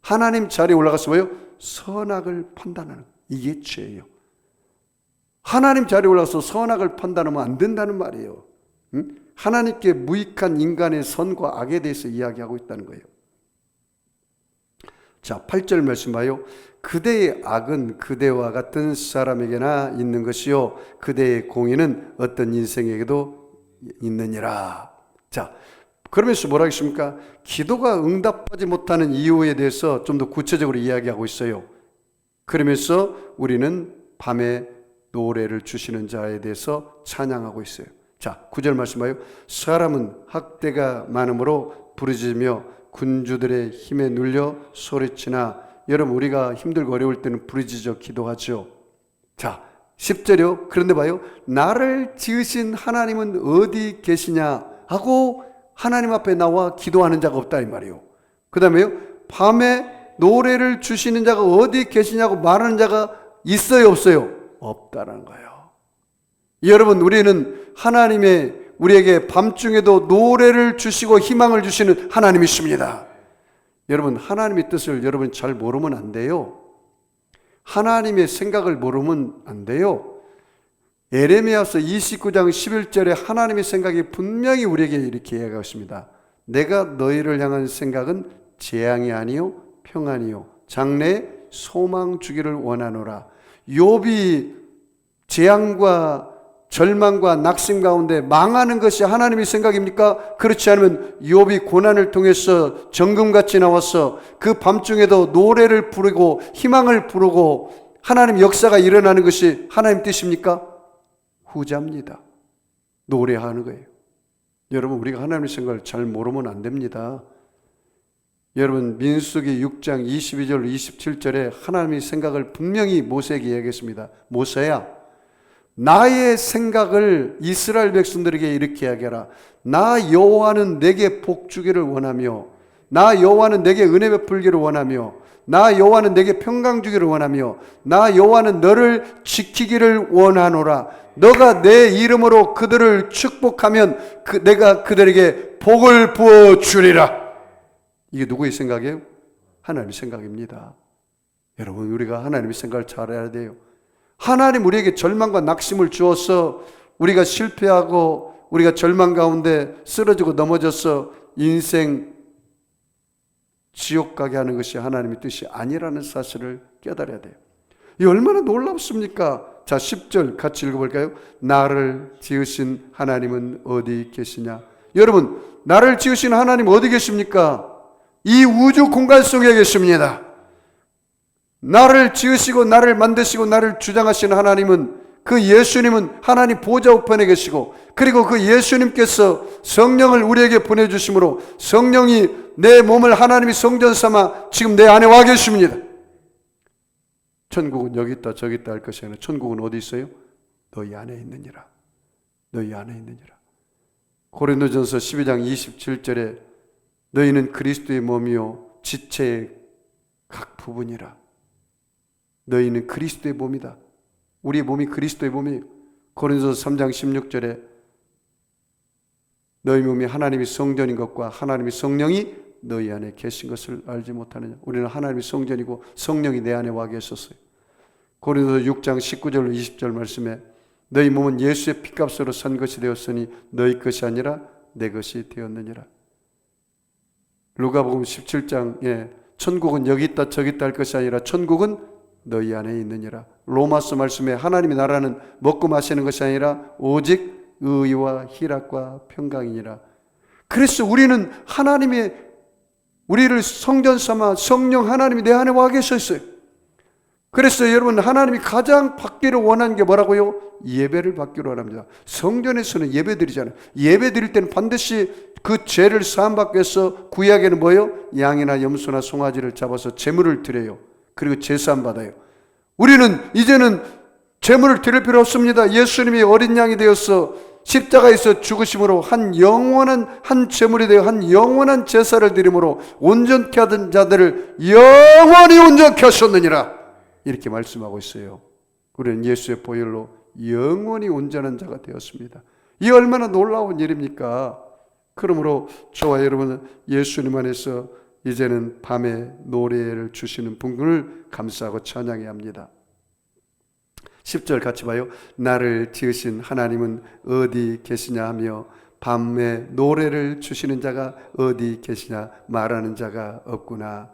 하나님 자리에 올라가서 뭐예요? 선악을 판단하는, 이게 죄예요. 하나님 자리에 올라가서 선악을 판단하면 안 된다는 말이에요. 응? 하나님께 무익한 인간의 선과 악에 대해서 이야기하고 있다는 거예요. 자, 8절 말씀 봐요. 그대의 악은 그대와 같은 사람에게나 있는 것이요 그대의 공의는 어떤 인생에게도 있느니라. 자, 그러면서 뭐라 했습니까? 기도가 응답하지 못하는 이유에 대해서 좀 더 구체적으로 이야기하고 있어요. 그러면서 우리는 밤에 노래를 주시는 자에 대해서 찬양하고 있어요. 자, 9절 말씀 봐요. 사람은 학대가 많음으로 부르짖으며 군주들의 힘에 눌려 소리치나. 여러분, 우리가 힘들고 어려울 때는 부르짖어 기도하죠. 자, 10절이요. 그런데 봐요. 나를 지으신 하나님은 어디 계시냐 하고 하나님 앞에 나와 기도하는 자가 없다 이 말이에요. 그 다음에요. 밤에 노래를 주시는 자가 어디 계시냐고 말하는 자가 있어요, 없어요? 없다라는 거예요. 여러분, 우리는 하나님의 우리에게 밤중에도 노래를 주시고 희망을 주시는 하나님이십니다. 여러분, 하나님의 뜻을 여러분 잘 모르면 안 돼요. 하나님의 생각을 모르면 안 돼요. 에레미야서 29장 11절에 하나님의 생각이 분명히 우리에게 이렇게 이야기하고 있습니다. 내가 너희를 향한 생각은 재앙이 아니요 평안이요 장래에 소망 주기를 원하노라. 욥이 재앙과 절망과 낙심 가운데 망하는 것이 하나님의 생각입니까? 그렇지 않으면 욥이 고난을 통해서 정금같이 나와서 그 밤중에도 노래를 부르고 희망을 부르고 하나님 역사가 일어나는 것이 하나님 뜻입니까? 후자입니다. 노래하는 거예요. 여러분, 우리가 하나님의 생각을 잘 모르면 안 됩니다. 여러분, 민수기 6장 22절 27절에 하나님의 생각을 분명히 모세에게 얘기했습니다. 모세야, 나의 생각을 이스라엘 백성들에게 이렇게 이야기하라. 나 여호와는 내게 복 주기를 원하며, 나 여호와는 내게 은혜 베풀기를 원하며, 나 여호와는 내게 평강 주기를 원하며, 나 여호와는 너를 지키기를 원하노라. 너가 내 이름으로 그들을 축복하면 내가 그들에게 복을 부어 주리라. 이게 누구의 생각이에요? 하나님의 생각입니다. 여러분, 우리가 하나님의 생각을 잘해야 돼요. 하나님 우리에게 절망과 낙심을 주어서 우리가 실패하고 우리가 절망 가운데 쓰러지고 넘어져서 인생 지옥 가게 하는 것이 하나님의 뜻이 아니라는 사실을 깨달아야 돼요. 이 얼마나 놀랍습니까? 자, 10절 같이 읽어볼까요? 나를 지으신 하나님은 어디 계시냐? 여러분, 나를 지으신 하나님 어디 계십니까? 이 우주 공간 속에 계십니다. 나를 지으시고 나를 만드시고 나를 주장하시는 하나님은, 그 예수님은 하나님 보좌 우편에 계시고, 그리고 그 예수님께서 성령을 우리에게 보내주심으로 성령이 내 몸을 하나님이 성전 삼아 지금 내 안에 와 계십니다. 천국은 여기 있다 저기 있다 할 것이 아니라 천국은 어디 있어요? 너희 안에 있느니라. 너희 안에 있느니라. 고린도전서 12장 27절에 너희는 그리스도의 몸이요 지체의 각 부분이라. 너희는 그리스도의 몸이다. 우리의 몸이 그리스도의 몸이에요. 고린도서 3장 16절에 너희 몸이 하나님의 성전인 것과 하나님의 성령이 너희 안에 계신 것을 알지 못하느냐. 우리는 하나님의 성전이고 성령이 내 안에 와 계셨어요. 고린도서 6장 19절 20절 말씀에 너희 몸은 예수의 피값으로 산 것이 되었으니 너희 것이 아니라 내 것이 되었느니라. 루가복음 17장에 천국은 여기 있다 저기 있다 할 것이 아니라 천국은 너희 안에 있느니라. 로마서 말씀에 하나님의 나라는 먹고 마시는 것이 아니라 오직 의와 희락과 평강이니라. 그래서 우리는 하나님의 우리를 성전 삼아 성령 하나님이 내 안에 와 계셨어요. 그래서 여러분, 하나님이 가장 받기를 원하는 게 뭐라고요? 예배를 받기로 원합니다. 성전에서는 예배 드리잖아요. 예배 드릴 때는 반드시 그 죄를 사함받기 위해서 구약에는 뭐예요? 양이나 염소나 송아지를 잡아서 제물을 드려요. 그리고 제사함 받아요. 우리는 이제는 제물을 드릴 필요 없습니다. 예수님이 어린 양이 되어서 십자가에서 죽으심으로 한 영원한 한 제물이 되어 한 영원한 제사를 드림으로 온전케 하던 자들을 영원히 온전케 하셨느니라. 이렇게 말씀하고 있어요. 우리는 예수의 보혈로 영원히 온전한 자가 되었습니다. 이 얼마나 놀라운 일입니까? 그러므로 저와 여러분은 예수님 안에서 이제는 밤에 노래를 주시는 분을 감사하고 찬양해야 합니다. 10절 같이 봐요. 나를 지으신 하나님은 어디 계시냐 하며 밤에 노래를 주시는 자가 어디 계시냐 말하는 자가 없구나.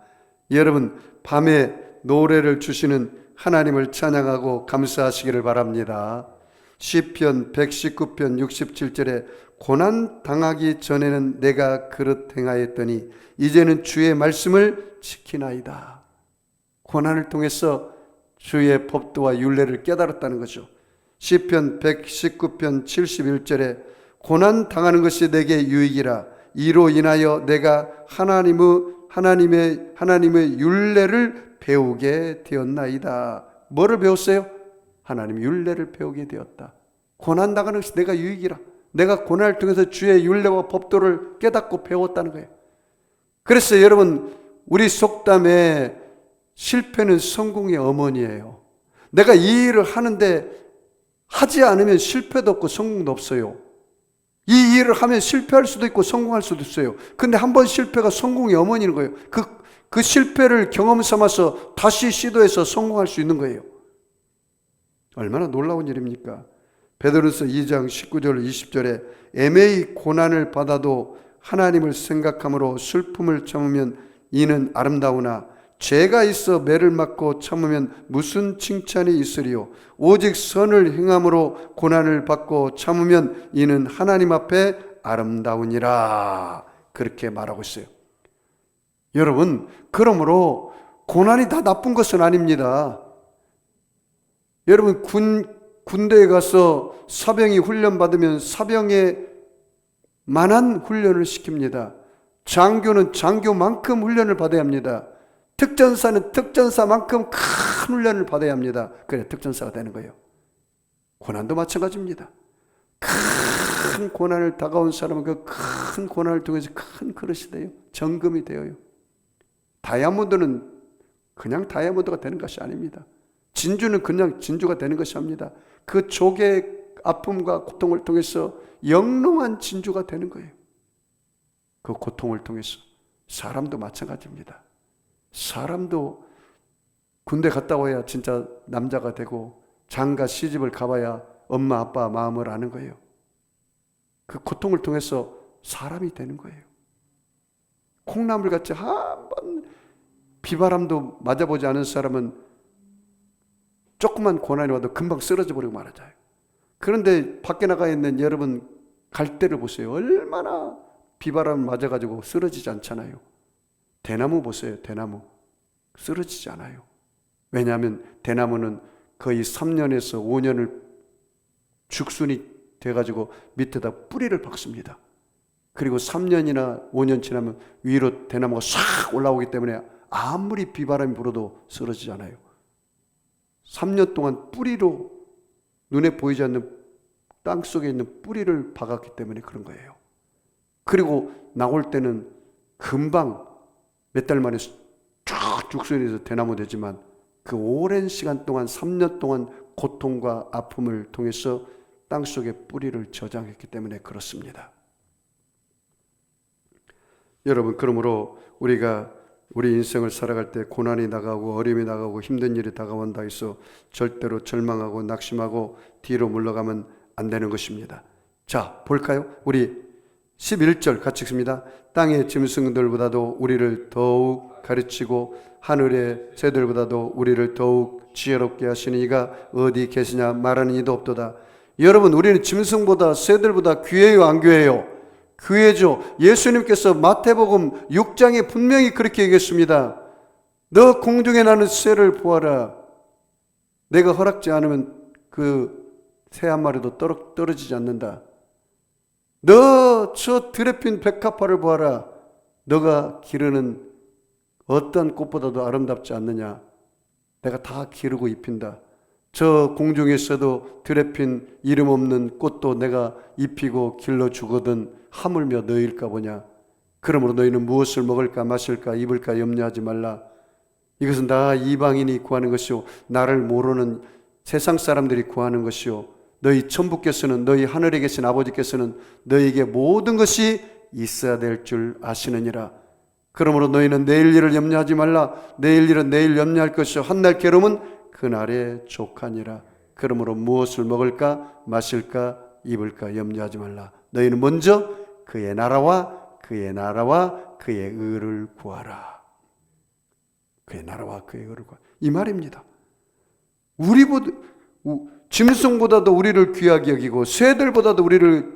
여러분, 밤에 노래를 주시는 하나님을 찬양하고 감사하시기를 바랍니다. 시편 119편 67절에 고난 당하기 전에는 내가 그릇 행하였더니 이제는 주의 말씀을 지키나이다. 고난을 통해서 주의 법도와 율례를 깨달았다는 거죠. 시편 119편 71절에 고난 당하는 것이 내게 유익이라. 이로 인하여 내가 하나님의 율례를 배우게 되었나이다. 뭐를 배웠어요? 하나님의 율례를 배우게 되었다. 고난 당하는 것이 내가 유익이라. 내가 고난을 통해서 주의 율례와 법도를 깨닫고 배웠다는 거예요. 그래서 여러분, 우리 속담에 실패는 성공의 어머니예요. 내가 이 일을 하는데 하지 않으면 실패도 없고 성공도 없어요. 이 일을 하면 실패할 수도 있고 성공할 수도 있어요. 근데 한 번 실패가 성공의 어머니인 거예요. 그 실패를 경험 삼아서 다시 시도해서 성공할 수 있는 거예요. 얼마나 놀라운 일입니까? 베드로서 2장 19절 20절에 애매히 고난을 받아도 하나님을 생각함으로 슬픔을 참으면 이는 아름다우나 죄가 있어 매를 맞고 참으면 무슨 칭찬이 있으리요. 오직 선을 행함으로 고난을 받고 참으면 이는 하나님 앞에 아름다우니라. 그렇게 말하고 있어요. 여러분, 그러므로 고난이 다 나쁜 것은 아닙니다. 여러분, 군대에 가서 사병이 훈련받으면 사병에 만한 훈련을 시킵니다. 장교는 장교만큼 훈련을 받아야 합니다. 특전사는 특전사만큼 큰 훈련을 받아야 합니다. 그래 특전사가 되는 거예요. 고난도 마찬가지입니다. 큰 고난을 다가온 사람은 그 큰 고난을 통해서 큰 그릇이 돼요. 정금이 되어요. 다이아몬드는 그냥 다이아몬드가 되는 것이 아닙니다. 진주는 그냥 진주가 되는 것이 아닙니다. 그 족의 아픔과 고통을 통해서 영롱한 진주가 되는 거예요. 그 고통을 통해서. 사람도 마찬가지입니다. 사람도 군대 갔다 와야 진짜 남자가 되고 장가 시집을 가봐야 엄마 아빠 마음을 아는 거예요. 그 고통을 통해서 사람이 되는 거예요. 콩나물같이 한번 비바람도 맞아보지 않은 사람은 조그만 고난이 와도 금방 쓰러져 버리고 말아요. 그런데 밖에 나가 있는 여러분 갈대를 보세요. 얼마나 비바람 맞아가지고 쓰러지지 않잖아요. 대나무 보세요. 대나무 쓰러지지 않아요. 왜냐하면 대나무는 거의 3년에서 5년을 죽순이 돼가지고 밑에다 뿌리를 박습니다. 그리고 3년이나 5년 지나면 위로 대나무가 싹 올라오기 때문에 아무리 비바람이 불어도 쓰러지지 않아요. 3년 동안 뿌리로 눈에 보이지 않는 땅 속에 있는 뿌리를 박았기 때문에 그런 거예요. 그리고 나올 때는 금방 몇 달 만에 쭉 죽순이 돼서 대나무 되지만 그 오랜 시간 동안 3년 동안 고통과 아픔을 통해서 땅 속에 뿌리를 저장했기 때문에 그렇습니다. 여러분, 그러므로 우리가 우리 인생을 살아갈 때 고난이 다가오고 어려움이 다가오고 힘든 일이 다가온다 해서 절대로 절망하고 낙심하고 뒤로 물러가면 안 되는 것입니다. 자, 볼까요? 우리 11절 같이 읽습니다. 땅의 짐승들보다도 우리를 더욱 가르치고 하늘의 새들보다도 우리를 더욱 지혜롭게 하시는 이가 어디 계시냐 말하는 이도 없도다. 여러분, 우리는 짐승보다 새들보다 귀해요, 안 귀해요? 귀해죠. 예수님께서 마태복음 6장에 분명히 그렇게 얘기했습니다. 너 공중에 나는 새를 보아라. 내가 허락지 않으면 그 새 한 마리도 떨어지지 않는다. 너 저 들에 핀 백합화를 보아라. 너가 기르는 어떤 꽃보다도 아름답지 않느냐. 내가 다 기르고 입힌다. 저 공중에서도 들에 핀 이름 없는 꽃도 내가 입히고 길러주거든 하물며 너희일까 보냐. 그러므로 너희는 무엇을 먹을까 마실까 입을까 염려하지 말라. 이것은 다 이방인이 구하는 것이요 나를 모르는 세상 사람들이 구하는 것이요 너희 천부께서는 너희 하늘에 계신 아버지께서는 너희에게 모든 것이 있어야 될 줄 아시느니라. 그러므로 너희는 내일 일을 염려하지 말라. 내일 일은 내일 염려할 것이요 한날 괴로움은 그날에 족하니라. 그러므로 무엇을 먹을까 마실까 입을까 염려하지 말라. 너희는 먼저 그의 나라와 그의 의를 구하라. 그의 나라와 그의 의를 구하라. 이 말입니다. 짐승보다도 우리를 귀하게 여기고 새들보다도 우리를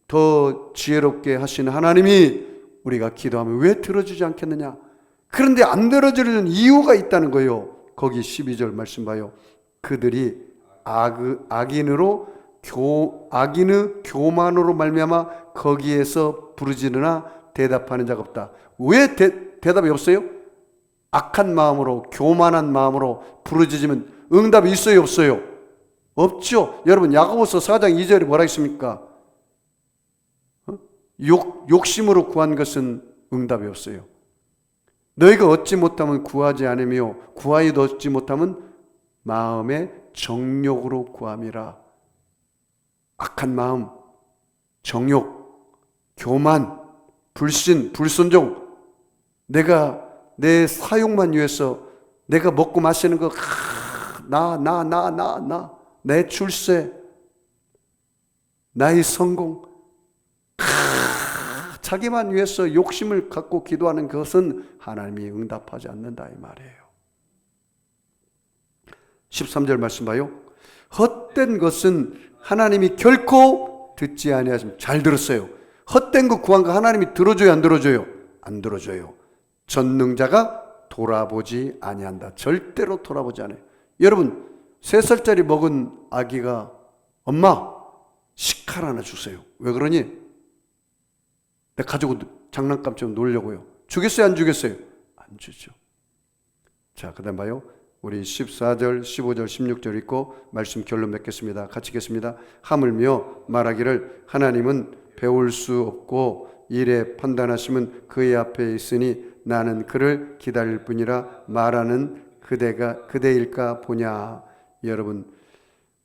더 지혜롭게 하시는 하나님이 우리가 기도하면 왜 들어주지 않겠느냐? 그런데 안 들어주는 이유가 있다는 거예요. 거기 12절 말씀 봐요. 그들이 악인의 교만으로 말미암아 거기에서 부르짖으나 대답하는 자가 없다. 왜 대답이 없어요? 악한 마음으로, 교만한 마음으로 부르짖으면 응답이 있어요, 없어요? 없죠. 여러분, 야고보서 4장 2절에 뭐라 했습니까? 욕심으로 구한 것은 응답이 없어요. 너희가 얻지 못하면 구하지 않으며 구하여도 얻지 못하면 마음의 정욕으로 구함이라. 악한 마음, 정욕, 교만, 불신, 불순종, 내가 내 사욕만 위해서 내가 먹고 마시는 거, 내 출세, 나의 성공, 자기만 위해서 욕심을 갖고 기도하는 것은 하나님이 응답하지 않는다 이 말이에요. 13절 말씀 봐요. 헛된 것은 하나님이 결코 듣지 아니하십니다. 잘 들었어요. 헛된 것 구한 거 하나님이 들어줘요, 안 들어줘요? 안 들어줘요. 전능자가 돌아보지 아니한다. 절대로 돌아보지 않아요. 여러분, 3살짜리 먹은 아기가 엄마 식칼 하나 주세요. 왜 그러니? 내가 가지고 장난감 좀 놀려고요. 주겠어요, 안 주겠어요? 안 주죠. 자, 그 다음 봐요. 우리 14절, 15절, 16절 읽고 말씀 결론 맺겠습니다. 같이 읽겠습니다. 하물며 말하기를 하나님은 배울 수 없고 일에 판단하심은 그의 앞에 있으니 나는 그를 기다릴 뿐이라 말하는 그대일까 보냐. 여러분,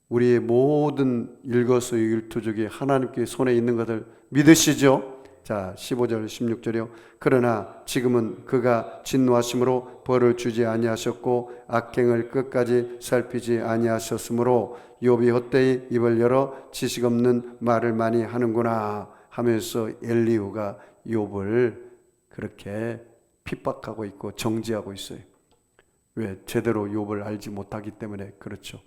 우리의 모든 일거수일투족이 하나님께 손에 있는 것을 믿으시죠? 자, 15절 16절이요. 그러나 지금은 그가 진노하심으로 벌을 주지 아니하셨고 악행을 끝까지 살피지 아니하셨으므로 욥이 헛되이 입을 열어 지식 없는 말을 많이 하는구나 하면서 엘리후가 욥을 그렇게 핍박하고 있고 정죄하고 있어요. 왜? 제대로 욥을 알지 못하기 때문에 그렇죠.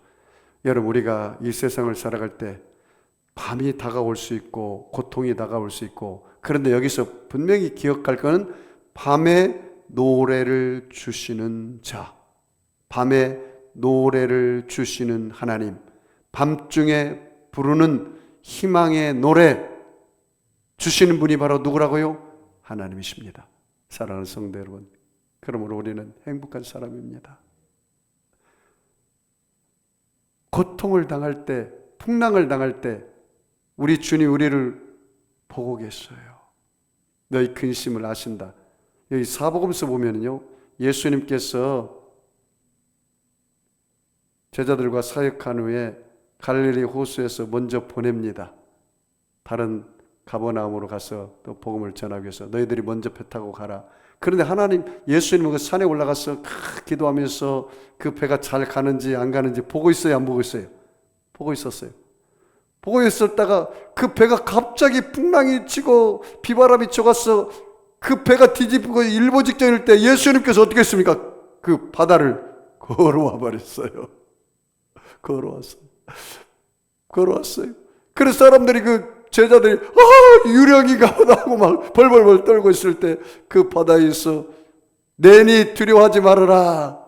여러분, 우리가 이 세상을 살아갈 때 밤이 다가올 수 있고 고통이 다가올 수 있고, 그런데 여기서 분명히 기억할 것은 밤에 노래를 주시는 자, 밤에 노래를 주시는 하나님, 밤중에 부르는 희망의 노래 주시는 분이 바로 누구라고요? 하나님이십니다. 사랑하는 성도 여러분, 그러므로 우리는 행복한 사람입니다. 고통을 당할 때, 풍랑을 당할 때 우리 주님 우리를 보고 계셔요. 너희 근심을 아신다. 여기 사복음서 보면요, 예수님께서 제자들과 사역한 후에 갈릴리 호수에서 먼저 보냅니다. 다른 가버나움으로 가서 또 복음을 전하기 위해서 너희들이 먼저 배 타고 가라. 그런데 하나님, 예수님은 그 산에 올라가서 기도하면서 그 배가 잘 가는지 안 가는지 보고 있어요, 안 보고 있어요? 보고 있었어요. 보고 있었다가 그 배가 갑자기 풍랑이 치고 비바람이 쳐가서 그 배가 뒤집고 일보 직전일 때 예수님께서 어떻게 했습니까? 그 바다를 걸어와 버렸어요. 걸어왔어요. 그래서 사람들이 그 제자들이 유령이가 하고 막 벌벌벌 떨고 있을 때 그 바다에서 내니 두려워하지 말아라.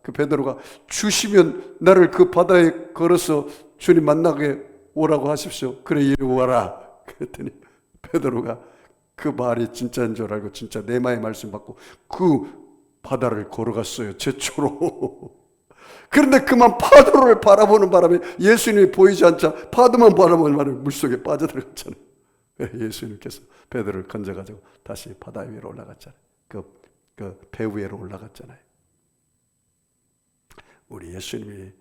그 베드로가 주시면 나를 그 바다에 걸어서 주님 만나게 오라고 하십시오. 그래, 이리 와라. 그랬더니 베드로가 그 말이 진짜인 줄 알고 진짜 네마의 말씀 받고 그 바다를 걸어갔어요, 제초로. 그런데 그만 파도를 바라보는 바람에 예수님이 보이지 않자 파도만 바라보는 바람에 물속에 빠져들어갔잖아요. 예수님께서 베드로를 건져가지고 다시 바다 위로 올라갔잖아요. 그 배 위로 올라갔잖아요. 우리 예수님이,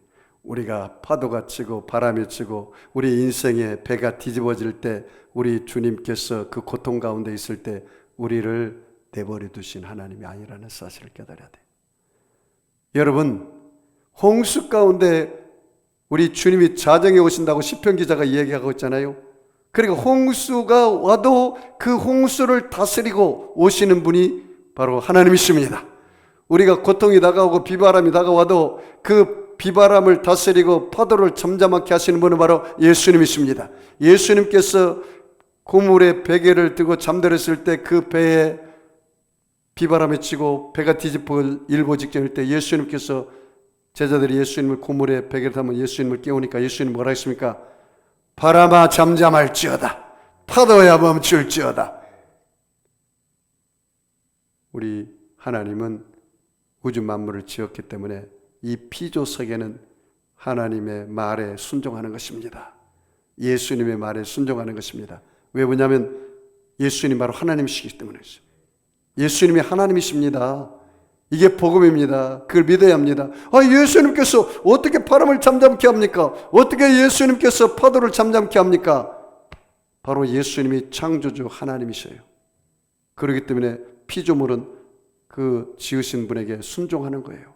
우리가 파도가 치고 바람이 치고 우리 인생의 배가 뒤집어질 때 우리 주님께서 그 고통 가운데 있을 때 우리를 내버려 두신 하나님이 아니라는 사실을 깨달아야 돼요. 여러분, 홍수 가운데 우리 주님이 자정해 오신다고 시편 기자가 이야기하고 있잖아요. 그러니까 홍수가 와도 그 홍수를 다스리고 오시는 분이 바로 하나님이십니다. 우리가 고통이 다가오고 비바람이 다가와도 그 비바람을 다스리고 파도를 잠잠하게 하시는 분은 바로 예수님이십니다. 예수님께서 고물에 베개를 뜨고 잠들었을 때 그 배에 비바람에 치고 배가 뒤집어 일보 직전일 때 예수님께서 제자들이 예수님을 고물에 베개를 타면 예수님을 깨우니까 예수님 뭐라 했습니까? 바람아 잠잠할지어다, 파도야 멈출지어다. 우리 하나님은 우주 만물을 지었기 때문에 이 피조세계는 하나님의 말에 순종하는 것입니다. 예수님의 말에 순종하는 것입니다. 왜 그러냐면 예수님 바로 하나님이시기 때문이죠. 예수님이 하나님이십니다. 이게 복음입니다. 그걸 믿어야 합니다. 예수님께서 어떻게 바람을 잠잠케 합니까? 어떻게 예수님께서 파도를 잠잠케 합니까? 바로 예수님이 창조주 하나님이셔요. 그렇기 때문에 피조물은 그 지으신 분에게 순종하는 거예요.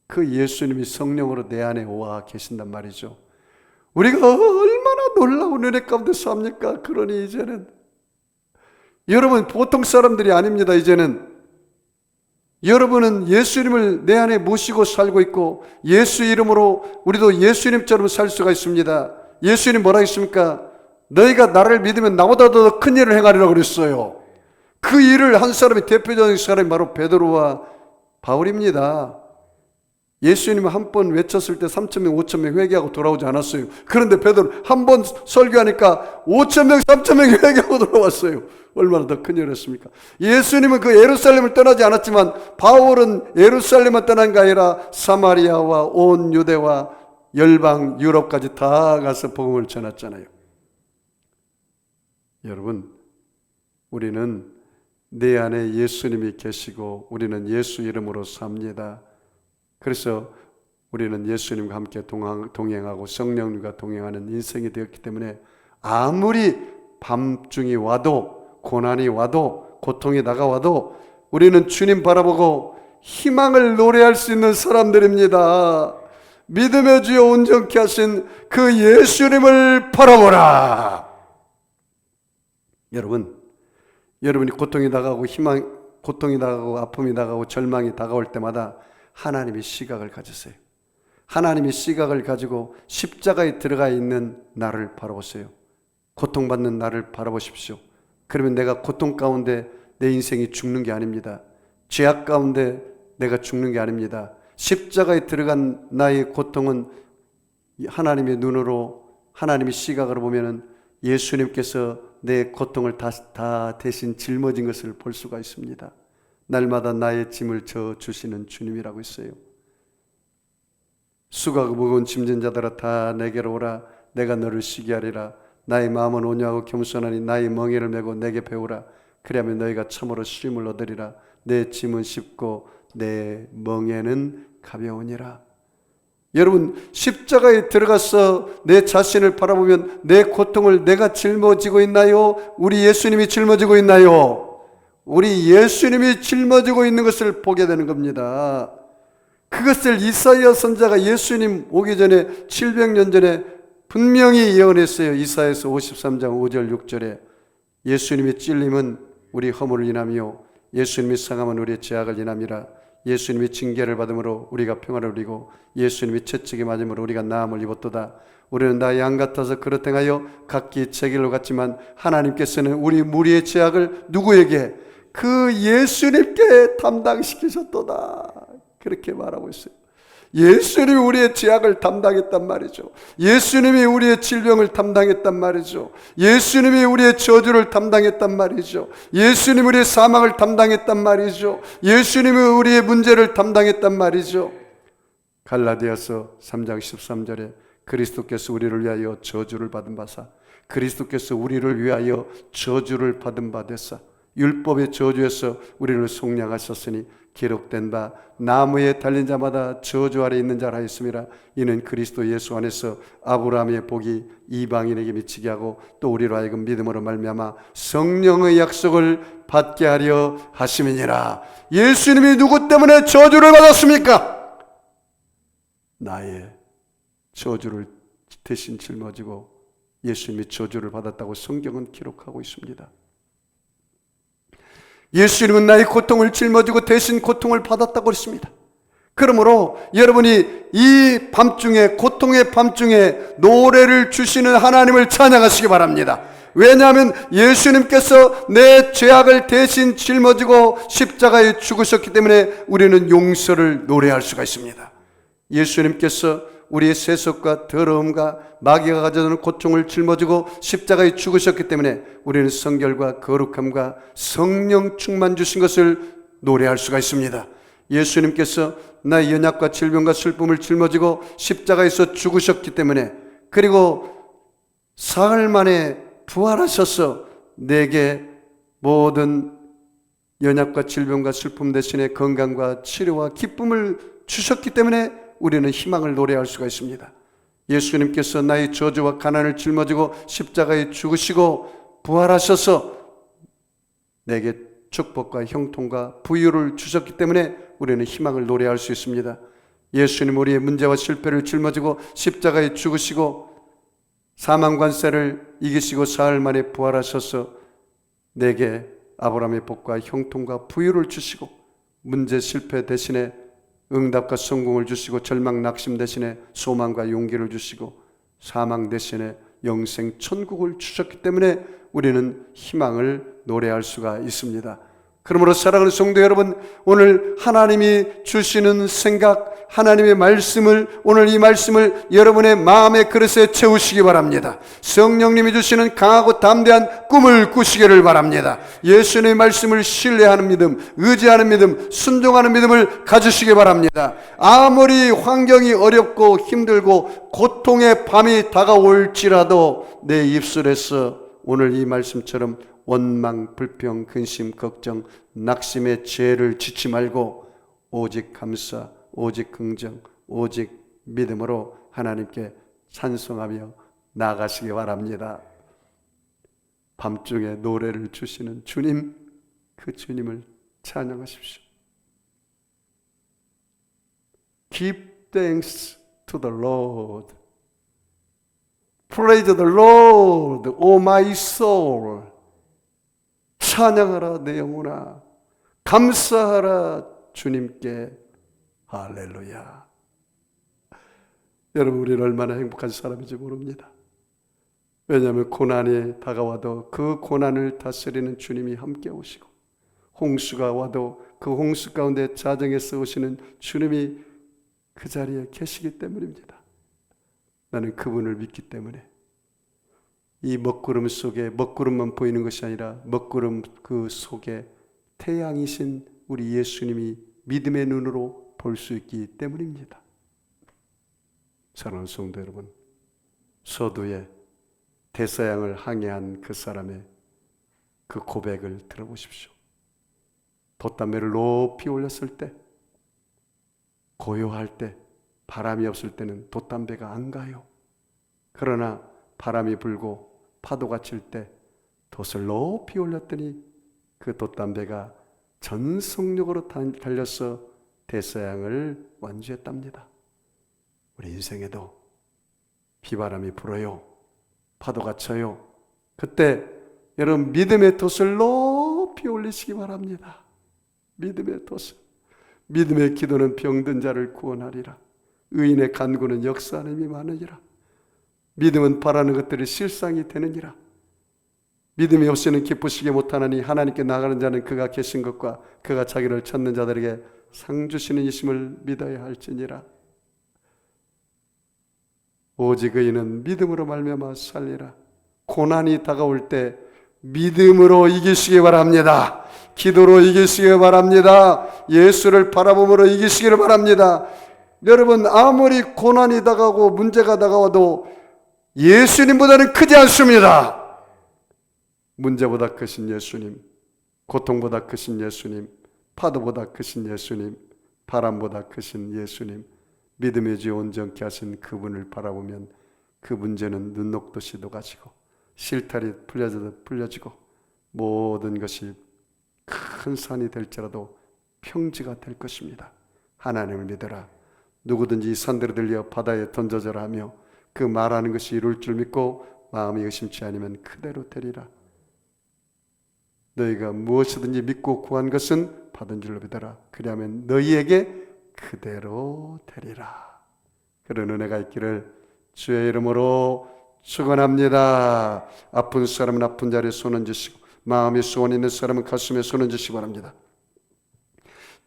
그 예수님이 성령으로 내 안에 와 계신단 말이죠. 우리가 얼마나 놀라운 은혜 가운데 삽니까? 그러니 이제는 여러분 보통 사람들이 아닙니다. 이제는 여러분은 예수님을 내 안에 모시고 살고 있고 예수 이름으로 우리도 예수님처럼 살 수가 있습니다. 예수님 뭐라 했습니까? 너희가 나를 믿으면 나보다 더 큰 일을 행하리라고 그랬어요. 그 일을 한 사람이 대표적인 사람이 바로 베드로와 바울입니다. 예수님은 한 번 외쳤을 때 3,000명, 5,000명 회개하고 돌아오지 않았어요. 그런데 베드로 한 번 설교하니까 5,000명, 3,000명이 회개하고 돌아왔어요. 얼마나 더 큰 일이었습니까? 예수님은 그 예루살렘을 떠나지 않았지만 바울은 예루살렘을 떠난 게 아니라 사마리아와 온 유대와 열방 유럽까지 다 가서 복음을 전했잖아요. 여러분, 우리는 내 안에 예수님이 계시고 우리는 예수 이름으로 삽니다. 그래서 우리는 예수님과 함께 동행하고 성령님과 동행하는 인생이 되었기 때문에 아무리 밤중이 와도 고난이 와도 고통이 다가와도 우리는 주님 바라보고 희망을 노래할 수 있는 사람들입니다. 믿음의 주여 온전케 하신 그 예수님을 바라보라. 여러분이 고통이 다가오고 고통이 다가오고 아픔이 다가오고 절망이 다가올 때마다 하나님의 시각을 가지세요. 하나님의 시각을 가지고 십자가에 들어가 있는 나를 바라보세요. 고통받는 나를 바라보십시오. 그러면 내가 고통 가운데 내 인생이 죽는 게 아닙니다. 죄악 가운데 내가 죽는 게 아닙니다. 십자가에 들어간 나의 고통은 하나님의 눈으로 하나님의 시각으로 보면은 예수님께서 내 고통을 다 대신 짊어진 것을 볼 수가 있습니다. 날마다 나의 짐을 져 주시는 주님이라고 했어요. 수고하고 무거운 짐진 자들아 다 내게로 오라. 내가 너를 쉬게 하리라. 나의 마음은 온유하고 겸손하니 나의 멍에를 메고 내게 배우라. 그리하면 너희가 참으로 쉼을 얻으리라. 내 짐은 쉽고 내 멍에는 가벼우니라. 여러분, 십자가에 들어가서 내 자신을 바라보면 내 고통을 내가 짊어지고 있나요? 우리 예수님이 짊어지고 있나요? 우리 예수님이 짊어지고 있는 것을 보게 되는 겁니다. 그것을 이사야 선지자가 예수님 오기 전에 700년 전에 분명히 예언했어요. 이사야서 53장 5절 6절에 예수님의 찔림은 우리 허물을 인하며 예수님의 상함은 우리의 죄악을 인함이라. 예수님이 징계를 받음으로 우리가 평화를 누리고 예수님이 채찍에 맞음으로 우리가 나음을 입었도다. 우리는 다 양 같아서 그릇 행하여 각기 제 길로 갔지만 하나님께서는 우리 무리의 죄악을 누구에게? 그 예수님께 담당시키셨도다. 그렇게 말하고 있어요. 예수님이 우리의 죄악을 담당했단 말이죠. 예수님이 우리의 질병을 담당했단 말이죠. 예수님이 우리의 저주를 담당했단 말이죠. 예수님이 우리의 사망을 담당했단 말이죠. 예수님이 우리의 문제를 담당했단 말이죠. 갈라디아서 3장 13절에 그리스도께서 우리를 위하여 저주를 받은 바사, 그리스도께서 우리를 위하여 저주를 받은 바 됐사. 율법의 저주에서 우리를 속량하셨으니 기록된 바 나무에 달린 자마다 저주 아래 있는 자라 했음이라. 이는 그리스도 예수 안에서 아브라함의 복이 이방인에게 미치게 하고 또 우리로 하여금 믿음으로 말미암아 성령의 약속을 받게 하려 하심이니라. 예수님이 누구 때문에 저주를 받았습니까? 나의 저주를 대신 짊어지고 예수님이 저주를 받았다고 성경은 기록하고 있습니다. 예수님은 나의 고통을 짊어지고 대신 고통을 받았다고 했습니다. 그러므로 여러분이 이 밤중에, 고통의 밤중에 노래를 주시는 하나님을 찬양하시기 바랍니다. 왜냐하면 예수님께서 내 죄악을 대신 짊어지고 십자가에 죽으셨기 때문에 우리는 용서를 노래할 수가 있습니다. 예수님께서 우리의 세속과 더러움과 마귀가 가져다는 고통을 짊어지고 십자가에 죽으셨기 때문에 우리는 성결과 거룩함과 성령 충만 주신 것을 노래할 수가 있습니다. 예수님께서 나의 연약과 질병과 슬픔을 짊어지고 십자가에서 죽으셨기 때문에, 그리고 사흘 만에 부활하셔서 내게 모든 연약과 질병과 슬픔 대신에 건강과 치료와 기쁨을 주셨기 때문에 우리는 희망을 노래할 수가 있습니다. 예수님께서 나의 저주와 가난을 짊어지고 십자가에 죽으시고 부활하셔서 내게 축복과 형통과 부유를 주셨기 때문에 우리는 희망을 노래할 수 있습니다. 예수님 우리의 문제와 실패를 짊어지고 십자가에 죽으시고 사망 관세를 이기시고 사흘 만에 부활하셔서 내게 아브라함의 복과 형통과 부유를 주시고 문제 실패 대신에 응답과 성공을 주시고 절망 낙심 대신에 소망과 용기를 주시고 사망 대신에 영생 천국을 주셨기 때문에 우리는 희망을 노래할 수가 있습니다. 그러므로 사랑하는 성도 여러분, 오늘 하나님이 주시는 생각, 하나님의 말씀을, 오늘 이 말씀을 여러분의 마음의 그릇에 채우시기 바랍니다. 성령님이 주시는 강하고 담대한 꿈을 꾸시기를 바랍니다. 예수님의 말씀을 신뢰하는 믿음, 의지하는 믿음, 순종하는 믿음을 가지시기 바랍니다. 아무리 환경이 어렵고 힘들고 고통의 밤이 다가올지라도 내 입술에서 오늘 이 말씀처럼 원망, 불평, 근심, 걱정, 낙심의 죄를 짓지 말고 오직 감사, 오직 긍정, 오직 믿음으로 하나님께 찬송하며 나아가시기 바랍니다. 밤중에 노래를 주시는 주님, 그 주님을 찬양하십시오. Give thanks to the Lord. Praise the Lord, O my soul. 찬양하라 내 영혼아, 감사하라 주님께. 할렐루야. 여러분, 우리는 얼마나 행복한 사람인지 모릅니다. 왜냐하면 고난이 다가와도 그 고난을 다스리는 주님이 함께 오시고, 홍수가 와도 그 홍수 가운데 자정에서 오시는 주님이 그 자리에 계시기 때문입니다. 나는 그분을 믿기 때문에 이 먹구름 속에 먹구름만 보이는 것이 아니라 먹구름 그 속에 태양이신 우리 예수님이 믿음의 눈으로 볼 수 있기 때문입니다. 사랑하는 성도 여러분, 서두에 대서양을 항해한 그 사람의 그 고백을 들어보십시오. 돛담배를 높이 올렸을 때, 고요할 때, 바람이 없을 때는 돛담배가 안 가요. 그러나 바람이 불고 파도가 칠 때 돛을 높이 올렸더니 그 돛담배가 전속력으로 달려서 대서양을 완주했답니다. 우리 인생에도 비바람이 불어요. 파도가 쳐요. 그때 여러분 믿음의 돛을 높이 올리시기 바랍니다. 믿음의 돛을. 믿음의 기도는 병든 자를 구원하리라. 의인의 간구는 역사하는 힘이 많으니라. 믿음은 바라는 것들이 실상이 되느니라. 믿음이 없이는 기쁘시게 못하나니 하나님께 나가는 자는 그가 계신 것과 그가 자기를 찾는 자들에게 상 주시는 이심을 믿어야 할지니라. 오직 의인은 믿음으로 말미암아 살리라. 고난이 다가올 때 믿음으로 이기시기 바랍니다. 기도로 이기시기 바랍니다. 예수를 바라봄으로 이기시기를 바랍니다. 여러분, 아무리 고난이 다가오고 문제가 다가와도 예수님보다는 크지 않습니다. 문제보다 크신 예수님, 고통보다 크신 예수님, 파도보다 크신 예수님, 바람보다 크신 예수님, 믿음의 주 온전케 하신 그분을 바라보면 그 문제는 눈 녹듯이 녹아지고 실타리 풀려지고 모든 것이 큰 산이 될지라도 평지가 될 것입니다. 하나님을 믿어라. 누구든지 이 산들을 들려 바다에 던져져라 하며 그 말하는 것이 이룰 줄 믿고 마음이 의심치 않으면 그대로 되리라. 너희가 무엇이든지 믿고 구한 것은 받은 줄로 믿어라. 그리하면 너희에게 그대로 되리라. 그런 은혜가 있기를 주의 이름으로 축원합니다. 아픈 사람은 아픈 자리에 손 얹으시고 마음에 소원 있는 사람은 가슴에 손 얹으시기 바랍니다.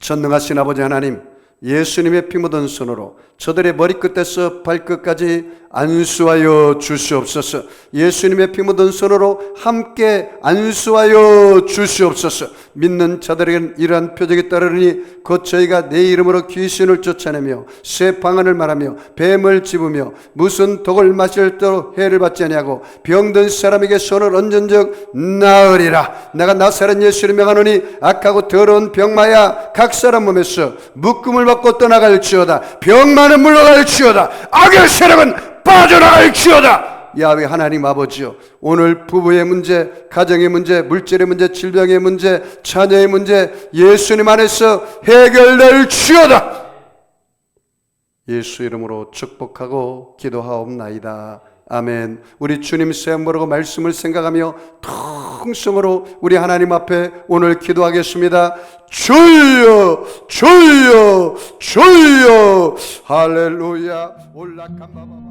전능하신 아버지 하나님, 예수님의 피 묻은 손으로 저들의 머리끝에서 발끝까지 안수하여 주시옵소서. 예수님의 피 묻은 손으로 함께 안수하여 주시옵소서. 믿는 자들에게는 이러한 표적이 따르니 곧 저희가 내 이름으로 귀신을 쫓아내며 새 방언을 말하며 뱀을 집으며 무슨 독을 마실 때도 해를 받지 아니하고 병든 사람에게 손을 얹은 적 나으리라. 내가 나사렛 예수를 명하노니 악하고 더러운 병마야 각 사람 몸에서 묶음을 받고 떠나갈지어다. 병마는 물러갈지어다. 악의 세력은 빠져나갈지어다. 야훼 하나님 아버지요, 오늘 부부의 문제, 가정의 문제, 물질의 문제, 질병의 문제, 자녀의 문제 예수님 안에서 해결될지어다. 예수 이름으로 축복하고 기도하옵나이다. 아멘. 우리 주님 세움 모르고 말씀을 생각하며 통성으로 우리 하나님 앞에 오늘 기도하겠습니다. 주여 주여 주여. 할렐루야. 올라간 바바